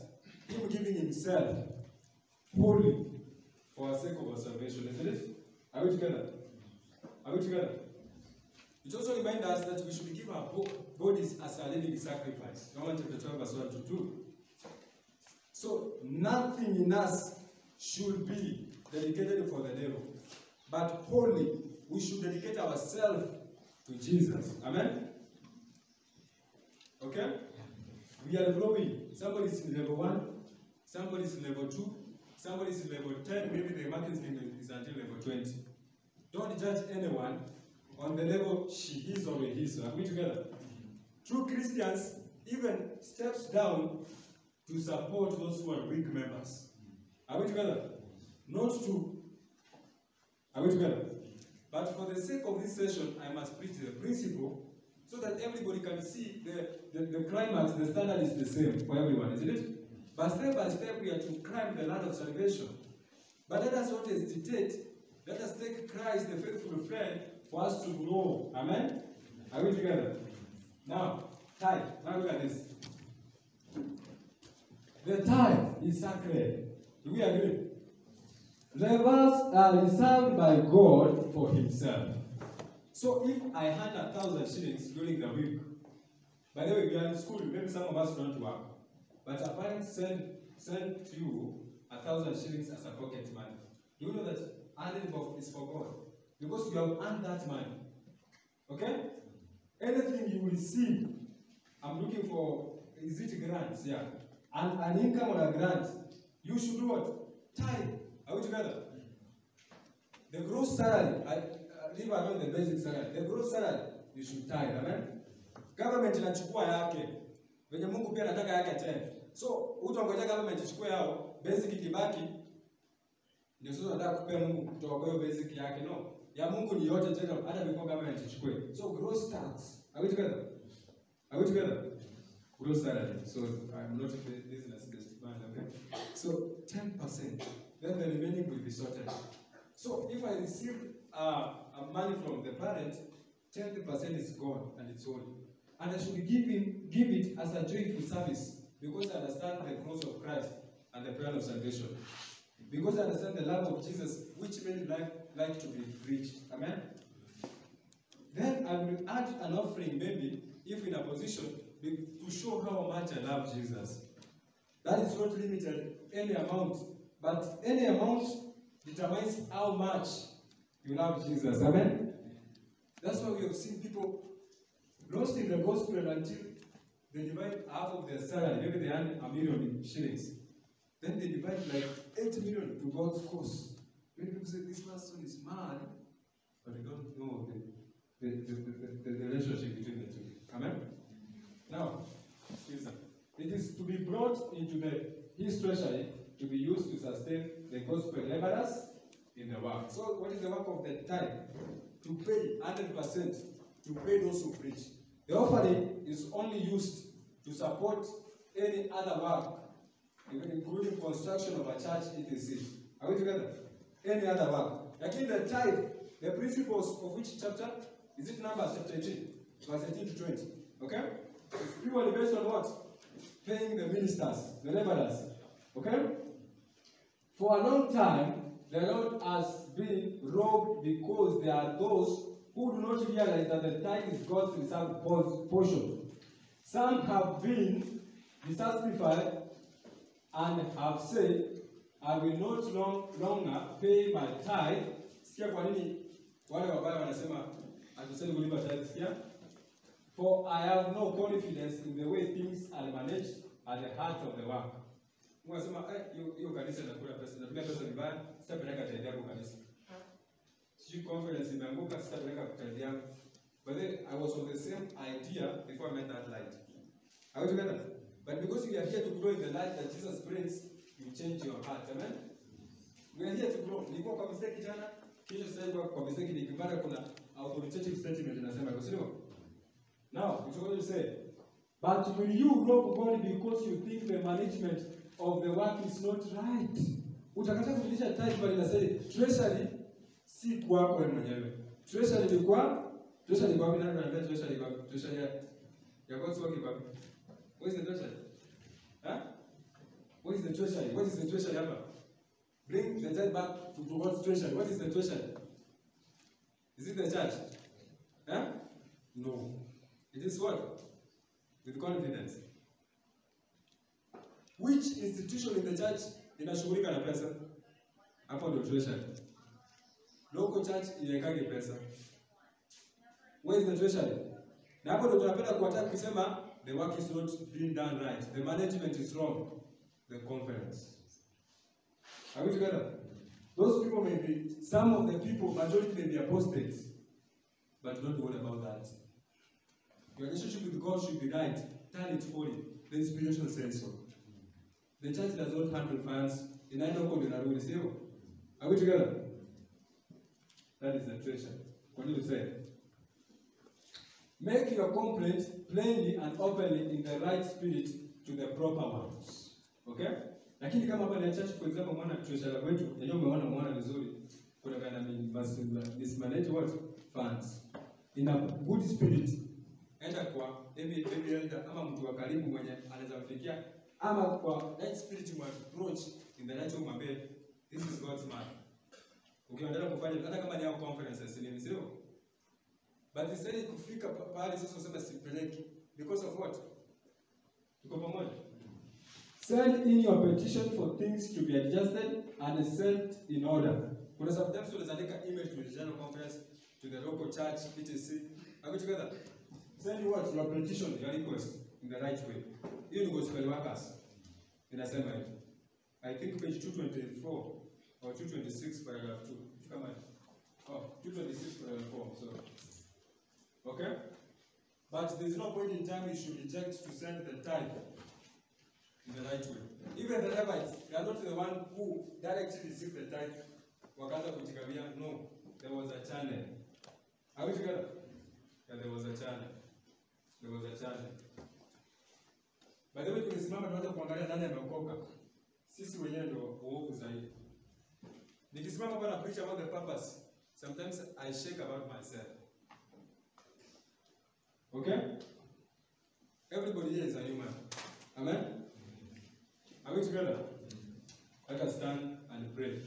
him giving himself wholly for the sake of our salvation, isn't it? Are we together? Are we together? It also reminds us that we should give our bodies as a living sacrifice. Romans chapter 12, verse 1 to 2. So, nothing in us should be dedicated for the devil. But wholly, we should dedicate ourselves to Jesus. Amen? Okay? We are growing. Somebody is in level 1, somebody is in level 2, somebody is in level 10, maybe the market is until level 20. Don't judge anyone on the level she is or he is. Are we together? True Christians even steps down to support those who are weak members. Are we together? Not to. Are we together? But for the sake of this session, I must preach the principle so that everybody can see the climax, the standard is the same for everyone, isn't it? But step by step, we are to climb the ladder of salvation. But let us not hesitate. Let us take Christ, the faithful friend, for us to grow. Amen? Are we together? Now, tithe. Now look at this. The tithe is sacred. Do we agree? Revenues are reserved by God for Himself. So if I had 1,000 shillings during the week, by the way, we are in school, maybe some of us don't work, but a parent send to you 1,000 shillings as a pocket money. Do you know that earning is for God? Because you have earned that money. Okay? Anything you receive, I'm looking for, is it grants? Yeah. And an income or a grant, you should do what? Tithe. Are we together? The gross salary, leave alone the basic salary. The gross salary, you should tithe. Amen? Government inachukua yake. Venye Mungu pia anataka yake tena. So, utangoja government ichukue yao, basic ikibaki, ndio sasa unataka kupea Mungu kutoka kwa hiyo basic yake. No. Ya Mungu ni yote tena hata before government ichukue. So, gross tax. Are we together? Are we together? Gross salary. So, I'm not a business-based man, okay? So, 10%. Then the remaining will be sorted. So, if I receive money from the parent, 10% is gone and it's old. And I should give it as a joyful service because I understand the cross of Christ and the plan of salvation. Because I understand the love of Jesus, which made like to be preached. Amen? Then I will add an offering, maybe, if in a position, to show how much I love Jesus. That is not limited, any amount. But any amount determines how much you love Jesus. Amen? That's why we have seen people lost in the gospel until they divide half of their salary. Maybe they earn 1 million shillings. Then they divide like 8 million to God's cause. Many people say this person is mad, but they don't know the relationship between the two. Amen? Now, it is to be brought into his treasury to be used to sustain the gospel laborers in the work. So, what is the work of the tithe? To pay 100%, to pay those who preach. The offering is only used to support any other work, even including construction of a church, etc. Are we together? Any other work. Like in the tithe, the principles of which chapter? Is it Numbers chapter 18, verse 18 to 20? Okay? It's purely based on what? Paying the ministers, the laborers. Okay? For a long time, the Lord has been robbed because there are those who do not realize that the tithe is God's reserved portion. Some have been dissatisfied and have said, I will not longer pay my tithe. Sikia kwa nini wale wabaya wanasema hatusemi kulipa tithe, sikia? For I have no confidence in the way things are managed at the heart of the work. Unasema hiyo kanisa inakula pesa, natumia pesa vibaya, sitapeleka tithe yako kanisa. Sijui confidence imeanguka, sitapeleka tithe yangu. But then I was on the same idea before I met that light. Are we together? But because we are here to grow in the light that Jesus brings, you change your heart. Amen? We are here to grow. Nilikuwa kwa mistake jana, kisha sasa kwa mistake nikipata kuna authoritative statement inasema kwa sio? Now, it's what you say. But will you rob God because you think the management of the work is not right? Utakataa kurudisha tithe bali nasema treasury si kwako wewe mwenyewe. Treasury ni kwa nani anambia treasury kwa treasury ya God's work kwa. What is the treasury? Huh? What is the treasury? What is the treasury hapa? Bring the tithe back to God's treasury. What is the treasury? Is it the church? Huh? No. It is what? With confidence. Which institution in the church inashughulika na pesa? Hapo ndio treasury. Local church inawekage pesa. Where is the treasury? Na hapo ndio tunapenda kuwataka kusema the work is not being done right. The management is wrong. The conference. Are we together? Those people may be, some of the people, majority may be apostates, but don't worry about that. Your relationship with God should be right. Turn it holy. The spiritual sense. The church does not handle funds. In idol code in a rule. Are we together? That is the treasure. What do you say? Make your complaint plainly and openly in the right spirit to the proper ones. Okay? Lakini kama hapa ni church, for example, mwana treasurer wetu, yenyewe umeona mwana vizuri, kuna kana mismanage what? Funds. In a good spirit. Enda kwa maybe elder ama mtu wa karibu mwenye anaweza kufikia Ama kwa that spirit you approach in the right way mwambie this is God's man. Ukiendelea kufanya hata kama ni au conferences ni sio. But instead kufika pale sasa useme sipeleki because of what? Tuko pamoja. Send in your petition for things to be adjusted and set in order. Kuna sometimes tunaandika email to the general conference, to the local church, etc. Are we together? Send what? Your petition, your request in the right way. Hiyo ni gospel workers. Inasema hivi. I think page 224 or 226 paragraph 2. Come on. Oh, 226 paragraph 4. So. Okay? But there's no point in time you should reject to send the tithe in the right way. Even the Levites, they are not the one who directly received the tithe. Wakaanza kujikamia. No, there was a channel. Are we together? Yeah, there was a channel. There was a channel. By the way, tukisimama tuanze kuangalia nani ameokoka. Sisi wenyewe ndio uovu zaidi. Nikisimama hapa na preach about the purpose, sometimes I shake about myself. Okay? Everybody here is a human. Amen? Are we together? Let us stand and pray.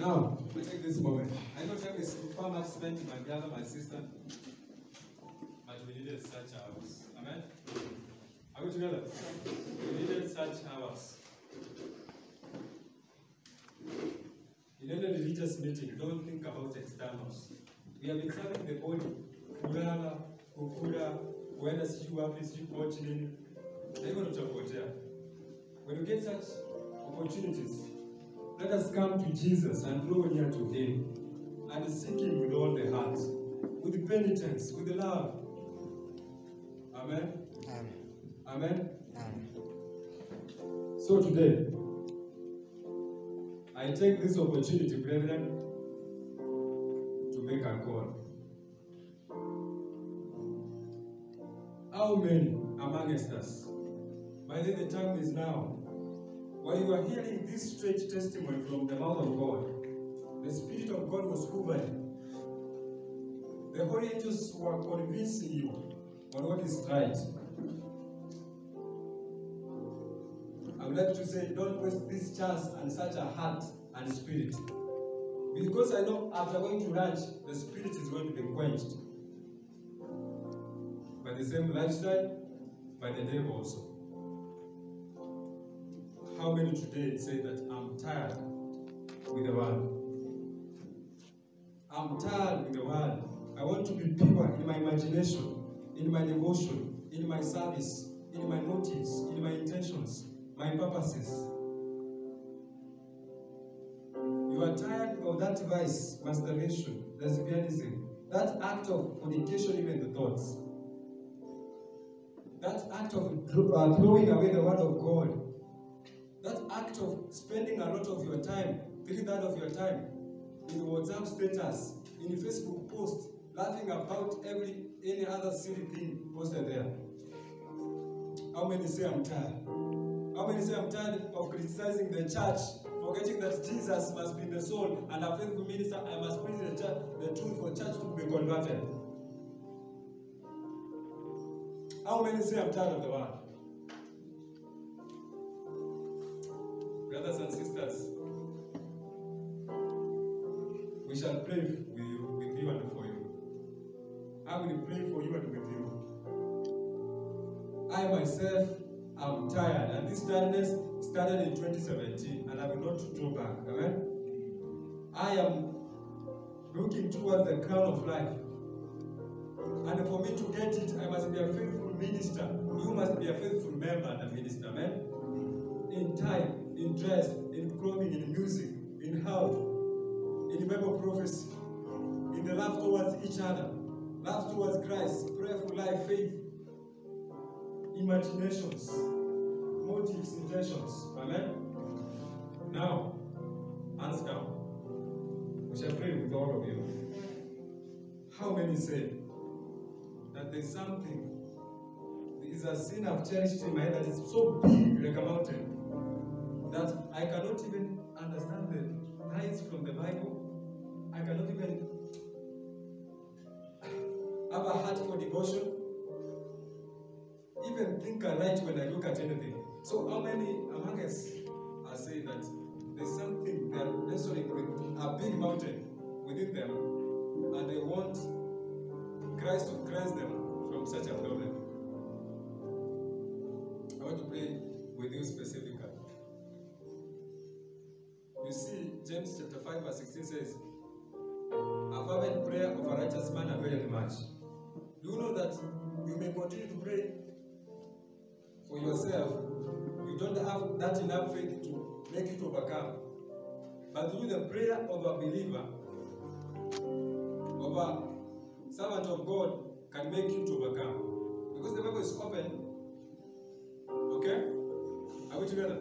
Now, we take this moment. I know time is far much spent with my brother, my sister, but we needed such hours. Amen? Are we together? We needed such hours. In any religious meeting, don't think about externals. We have been serving the body. Kulala, kukula, kuenda sijui wapi, sijui kuochi nini. Na hivyo tutapotea. When you get such opportunities, let us come to Jesus and draw near to Him and seek Him with all the heart, with penitence, with love. Amen? Amen. Amen? Amen. So today, I take this opportunity, brethren, to make a call. How many amongst us, by the time is now, while you are hearing this straight testimony from the mouth of God, the Spirit of God was hovering. The holy angels were convincing you on what is right. I would like to say, don't waste this chance and such a heart and spirit. Because I know after going to lunch, the spirit is going to be quenched. By the same lifestyle, by the devil also. How many today say that I'm tired with the world? I'm tired with the world. I want to be pure in my imagination, in my devotion, in my service, in my motives, in my intentions, my purposes. You are tired of that vice, masturbation, lesbianism, that act of fornication, even the thoughts. That act of throwing away the word of God. That act of spending a lot of your time, 3/3 of your time, in WhatsApp status, in Facebook post, laughing about any other silly thing posted there. How many say I'm tired? How many say I'm tired of criticizing the church, forgetting that Jesus must be the soul, and a faithful minister, I must preach the truth for church to be converted? How many say I'm tired of the world? Brothers and sisters, we shall pray with you and for you. I will pray for you and with you. I myself am tired, and this tiredness started in 2017, and I will not draw back. Amen? I am looking towards the crown of life. And for me to get it, I must be a faithful minister. You must be a faithful member and a minister. Amen? In time, in dress, in clothing, in music, in health, in Bible prophecy, in the love towards each other, love towards Christ, prayerful life, faith, imaginations, motives, intentions. Amen? Now, hands down. We shall pray with all of you. How many say that there's something, is is a sin I've cherished in my head that is so big, like a mountain, that I cannot even understand the lines from the Bible. I cannot even have a heart for devotion. Even think right when I look at anything. So how many among us are saying that there's something they're wrestling with, a big mountain within them, and they want Christ to cleanse them from such a problem? I want to pray with you specifically. You see, James chapter 5 verse 16 says, a fervent prayer of a righteous man availeth much. Do you know that you may continue to pray for yourself? You don't have that enough faith to make it overcome. But through the prayer of a believer, of a servant of God, can make you to overcome. Because the Bible is open. Okay? Are we together?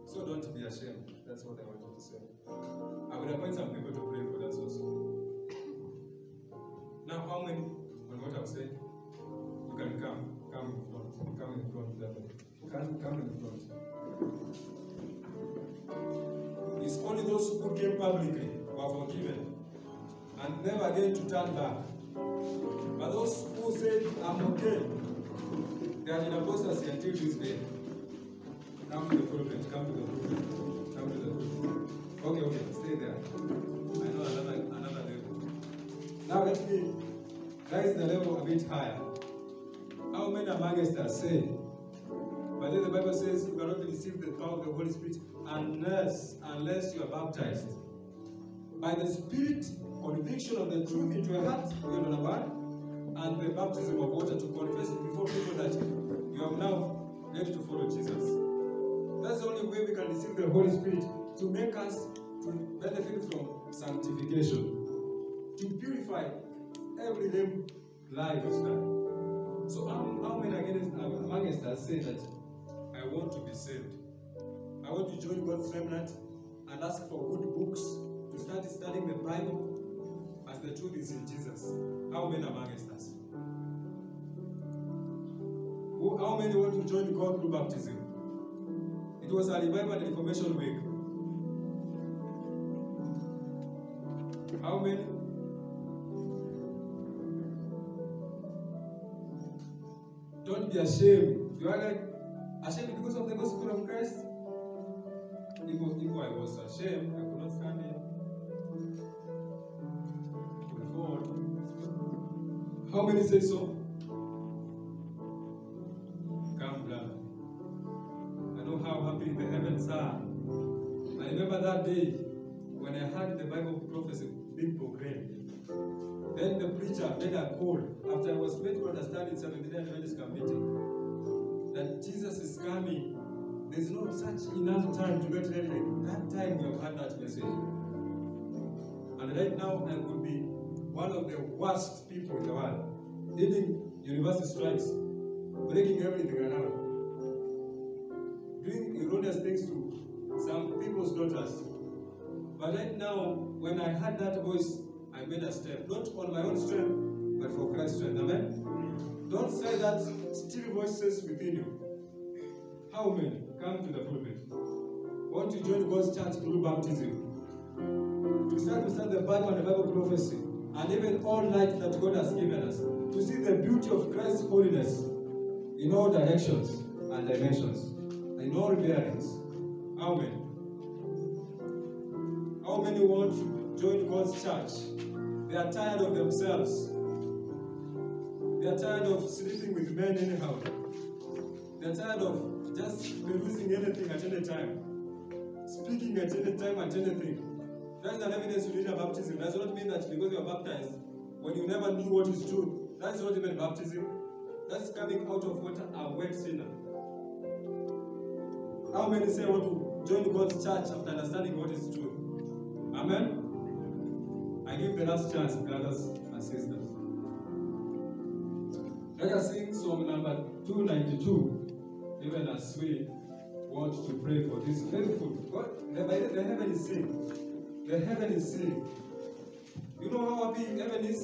So don't be ashamed. That's what I wanted to say. I will appoint some people to pray for us also. Now, how many, on what I've said, you can come in front, come in front, come in front. It's only those who came publicly who are forgiven and never again to turn back. But those who said, I'm okay, they are in apostasy until this day. Come to the pulpit, come to the pulpit, come to the pulpit. Okay, stay there. I know another level. Now let me raise the level a bit higher. How many among us are saved? But then the Bible says you cannot receive the power of the Holy Spirit unless you are baptized. By the Spirit, conviction of the truth into your heart, you number one, and the baptism of water to confess before people that you are now ready to follow Jesus. That's the only way we can receive the Holy Spirit, to make us to benefit from sanctification, to purify every lifestyle. So how many among us that say that I want to be saved? I want to join God's remnant and ask for good books to start studying the Bible as the truth is in Jesus. How many among us? How many want to join God through baptism? It was a revival and reformation week. How many? Don't be ashamed. You are like ashamed because of the gospel of Christ. If I was ashamed, I could not stand here. How many say so? Come, brother. I know how happy the heavens are. I remember that day when I heard the Bible prophecy being proclaimed. Then the preacher made a call after I was made to understand in 73 Adventist committee that Jesus is coming. There's not such enough time to get ready. That time we have heard that message. And right now I could be one of the worst people in the world, leading university strikes, breaking everything around, doing erroneous things to some people's daughters. But right now, when I heard that voice, I made a step, not on my own strength, but for Christ's strength. Amen? Don't say that still voices within you. How many come to the pulpit? Want to join God's church through baptism? To start the Bible and the Bible prophecy, and even all light that God has given us, to see the beauty of Christ's holiness in all directions and dimensions, in all bearings. How many? How many want to join God's church? They are tired of themselves. They are tired of sleeping with men anyhow. They are tired of just perusing anything at any time, speaking at any time at anything. That's an evidence you need a baptism. Does not mean that because you are baptized, when you never knew what is truth, that's not even baptism. That's coming out of water, a wet sinner. How many say I want to join God's church after understanding what is truth? Amen? I give the last chance, brothers and sisters. Let us sing song number 292, even as we want to pray for this faithful God. The heaven is singing. The heaven is singing. You know how happy heaven is?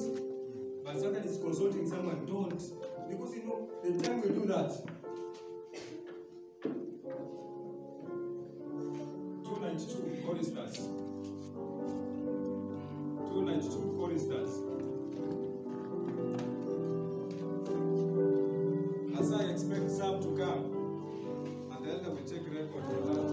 But Satan is consulting someone. Don't Because you know, the time we do that, 292 choristers. 292 choristers. As I expect some to come, and the elder will take record for that.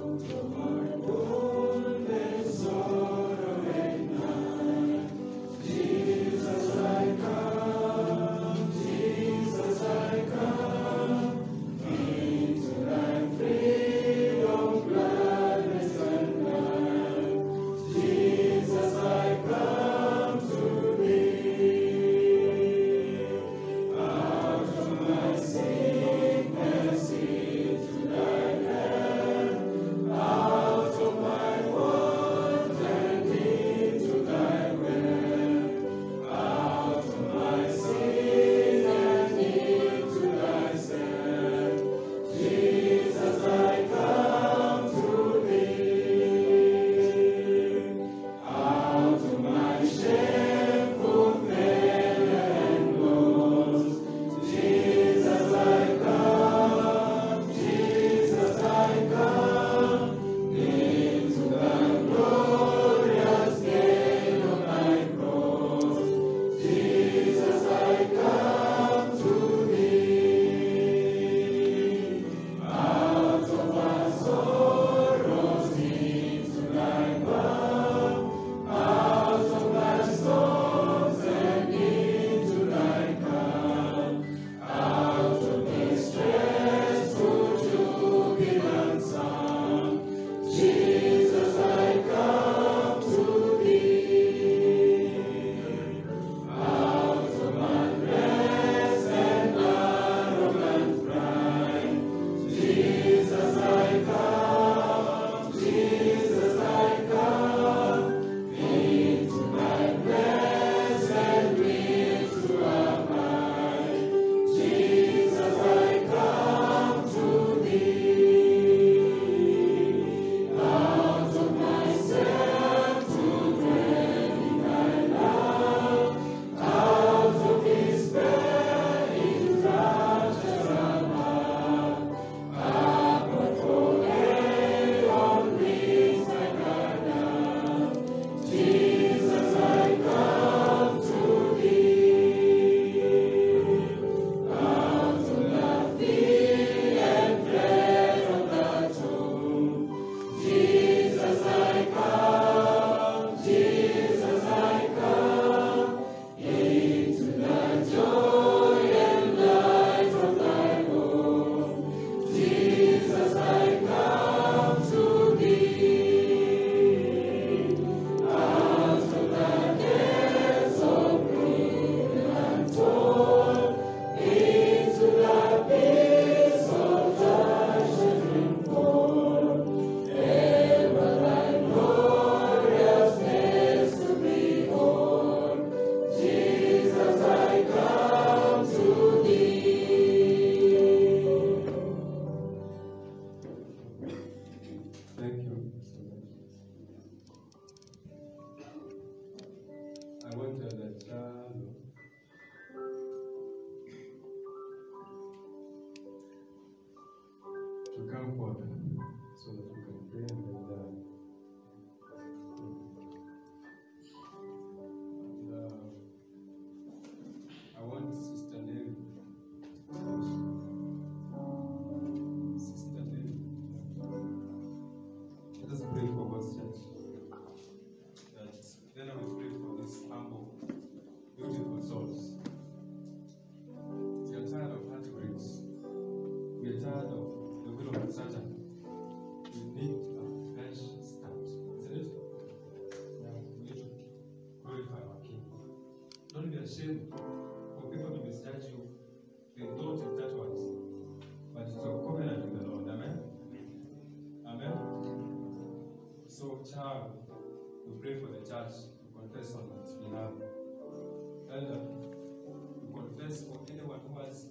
to come forward so that we can pray and then I want Sister Nelly. Sister Nelly. Let us pray for God's church. Then I will pray for these humble, beautiful souls. We are tired of heartbreaks. We are tired of the will of Satan. We need a fresh start. Isn't it? Yeah. We need to glorify our King. Don't be ashamed for people to misjudge you. They thought it that was. But it's a covenant with the Lord. Amen? Amen? So, child, we pray for the church to confess on its behalf. Elder, we confess for anyone who has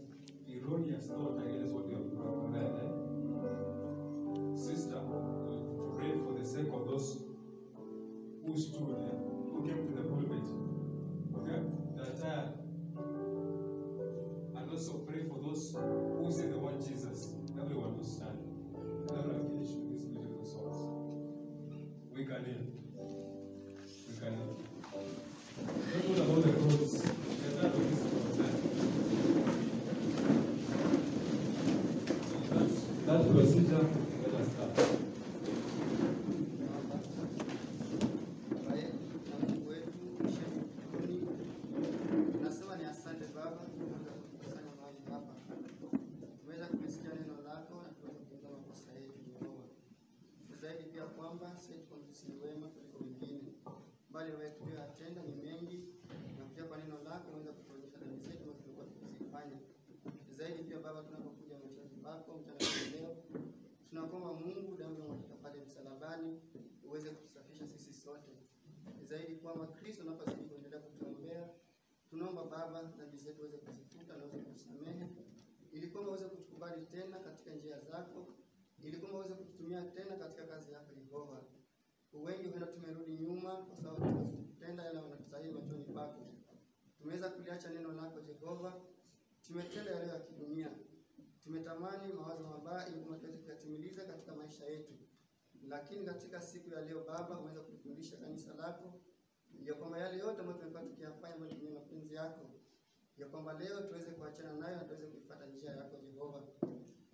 erroneous thought against what we have read. Sister, we pray for the sake of those who stood, who came to the pulpit. Okay? They are tired. And also pray that procedure, let us start. Baba yetu na Mungu wetu uliye mbinguni, tunasema ni asante Baba kwa kukusanya mahali hapa. Tumeweza kusikia neno lako na tuweza kufunga makosa yetu Jehova. Zaidi pia kwamba sisi ni wema kuliko wengine, bali wewe tuliyotenda ni mengi, na pia kwa neno lako unaweza kutuonyesha dhambi zetu na tulikuwa tukizifanya. Zaidi pia Baba, tunapokuja machoni pako mchana leo, tunakuomba Mungu damu ya Mwana pale msalabani uweze kutusafisha sisi sote. Zaidi kwamba Kristo unapozidi kuendelea kutuombea, tunaomba Baba dhambi zetu uweze kuzifuta na uweze kutusamehe, ili kwamba uweze kutukubali tena katika njia zako, ili kwamba uweze kututumia tena katika kazi yako Yehova. Wengi huenda tumerudi nyuma kwa sababu tunatenda yale yanayostahili machoni pako. Tumeweza kuliacha neno lako Jehova, tumetenda yale ya kidunia. Tumetamani mawazo mabaya ili kwamba tuweze kuyatimiliza katika maisha yetu. Lakini katika siku ya leo Baba, umeweza kufundisha kanisa lako ya kwamba yale yote ambayo tumekuwa tukiyafanya ambayo ni mapenzi yako, ya kwamba leo tuweze kuachana nayo na tuweze kuifuata njia yako Jehova.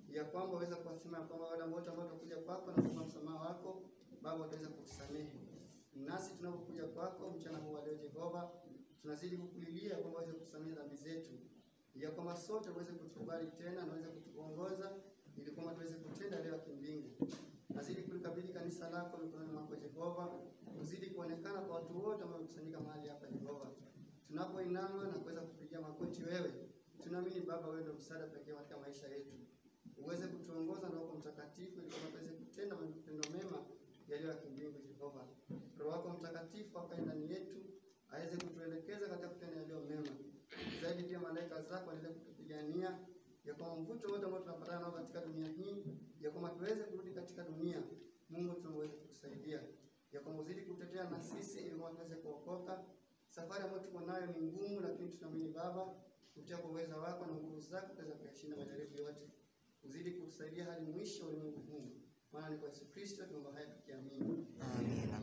Ya kwamba uweze kuwasema kwamba wale wote ambao watakuja kwako na kuomba msamaha wako Baba utaweza kutusamehe. Nasi tunapokuja kwako mchana huu wa leo Jehova, tunazidi kukulilia kwamba uweze kutusamehe dhambi zetu. Ya kwamba sote uweze kutukubali tena na uweze kutuongoza ili kwamba tuweze kutenda leo kimbingu. Nazidi kulikabidhi kanisa lako mikononi mwako Jehova, uzidi kuonekana kwa watu wote ambao wamekusanyika mahali hapa Jehova. Tunapoinama na kuweza kupigia magoti wewe, tunaamini Baba wewe ndio msaada pekee katika maisha yetu. Uweze kutuongoza na Roho Mtakatifu ili kwamba tuweze kutenda matendo mema yaliyo ya kimbingu Jehova. Roho wako Mtakatifu akae ndani yetu, aweze kutuelekeza katika kutenda yaliyo mema. Zaidi pia malaika zako waendelee kutupigania, ya kwamba mvuto wote ambao tunapatana nao katika dunia hii, ya kwamba tuweze kurudi katika dunia. Mungu tunaweza kutusaidia, ya kwamba uzidi kutetea na sisi ili tuweze kuokoka. Safari ambayo tuko nayo ni ngumu, lakini tunaamini Baba kupitia kwa uwezo wako na nguvu zako tutaweza kuyashinda majaribu yote. Uzidi kutusaidia hadi mwisho wa ulimwengu huu. Maana ni kwa Yesu Kristo tunaomba haya tukiamini. Amina.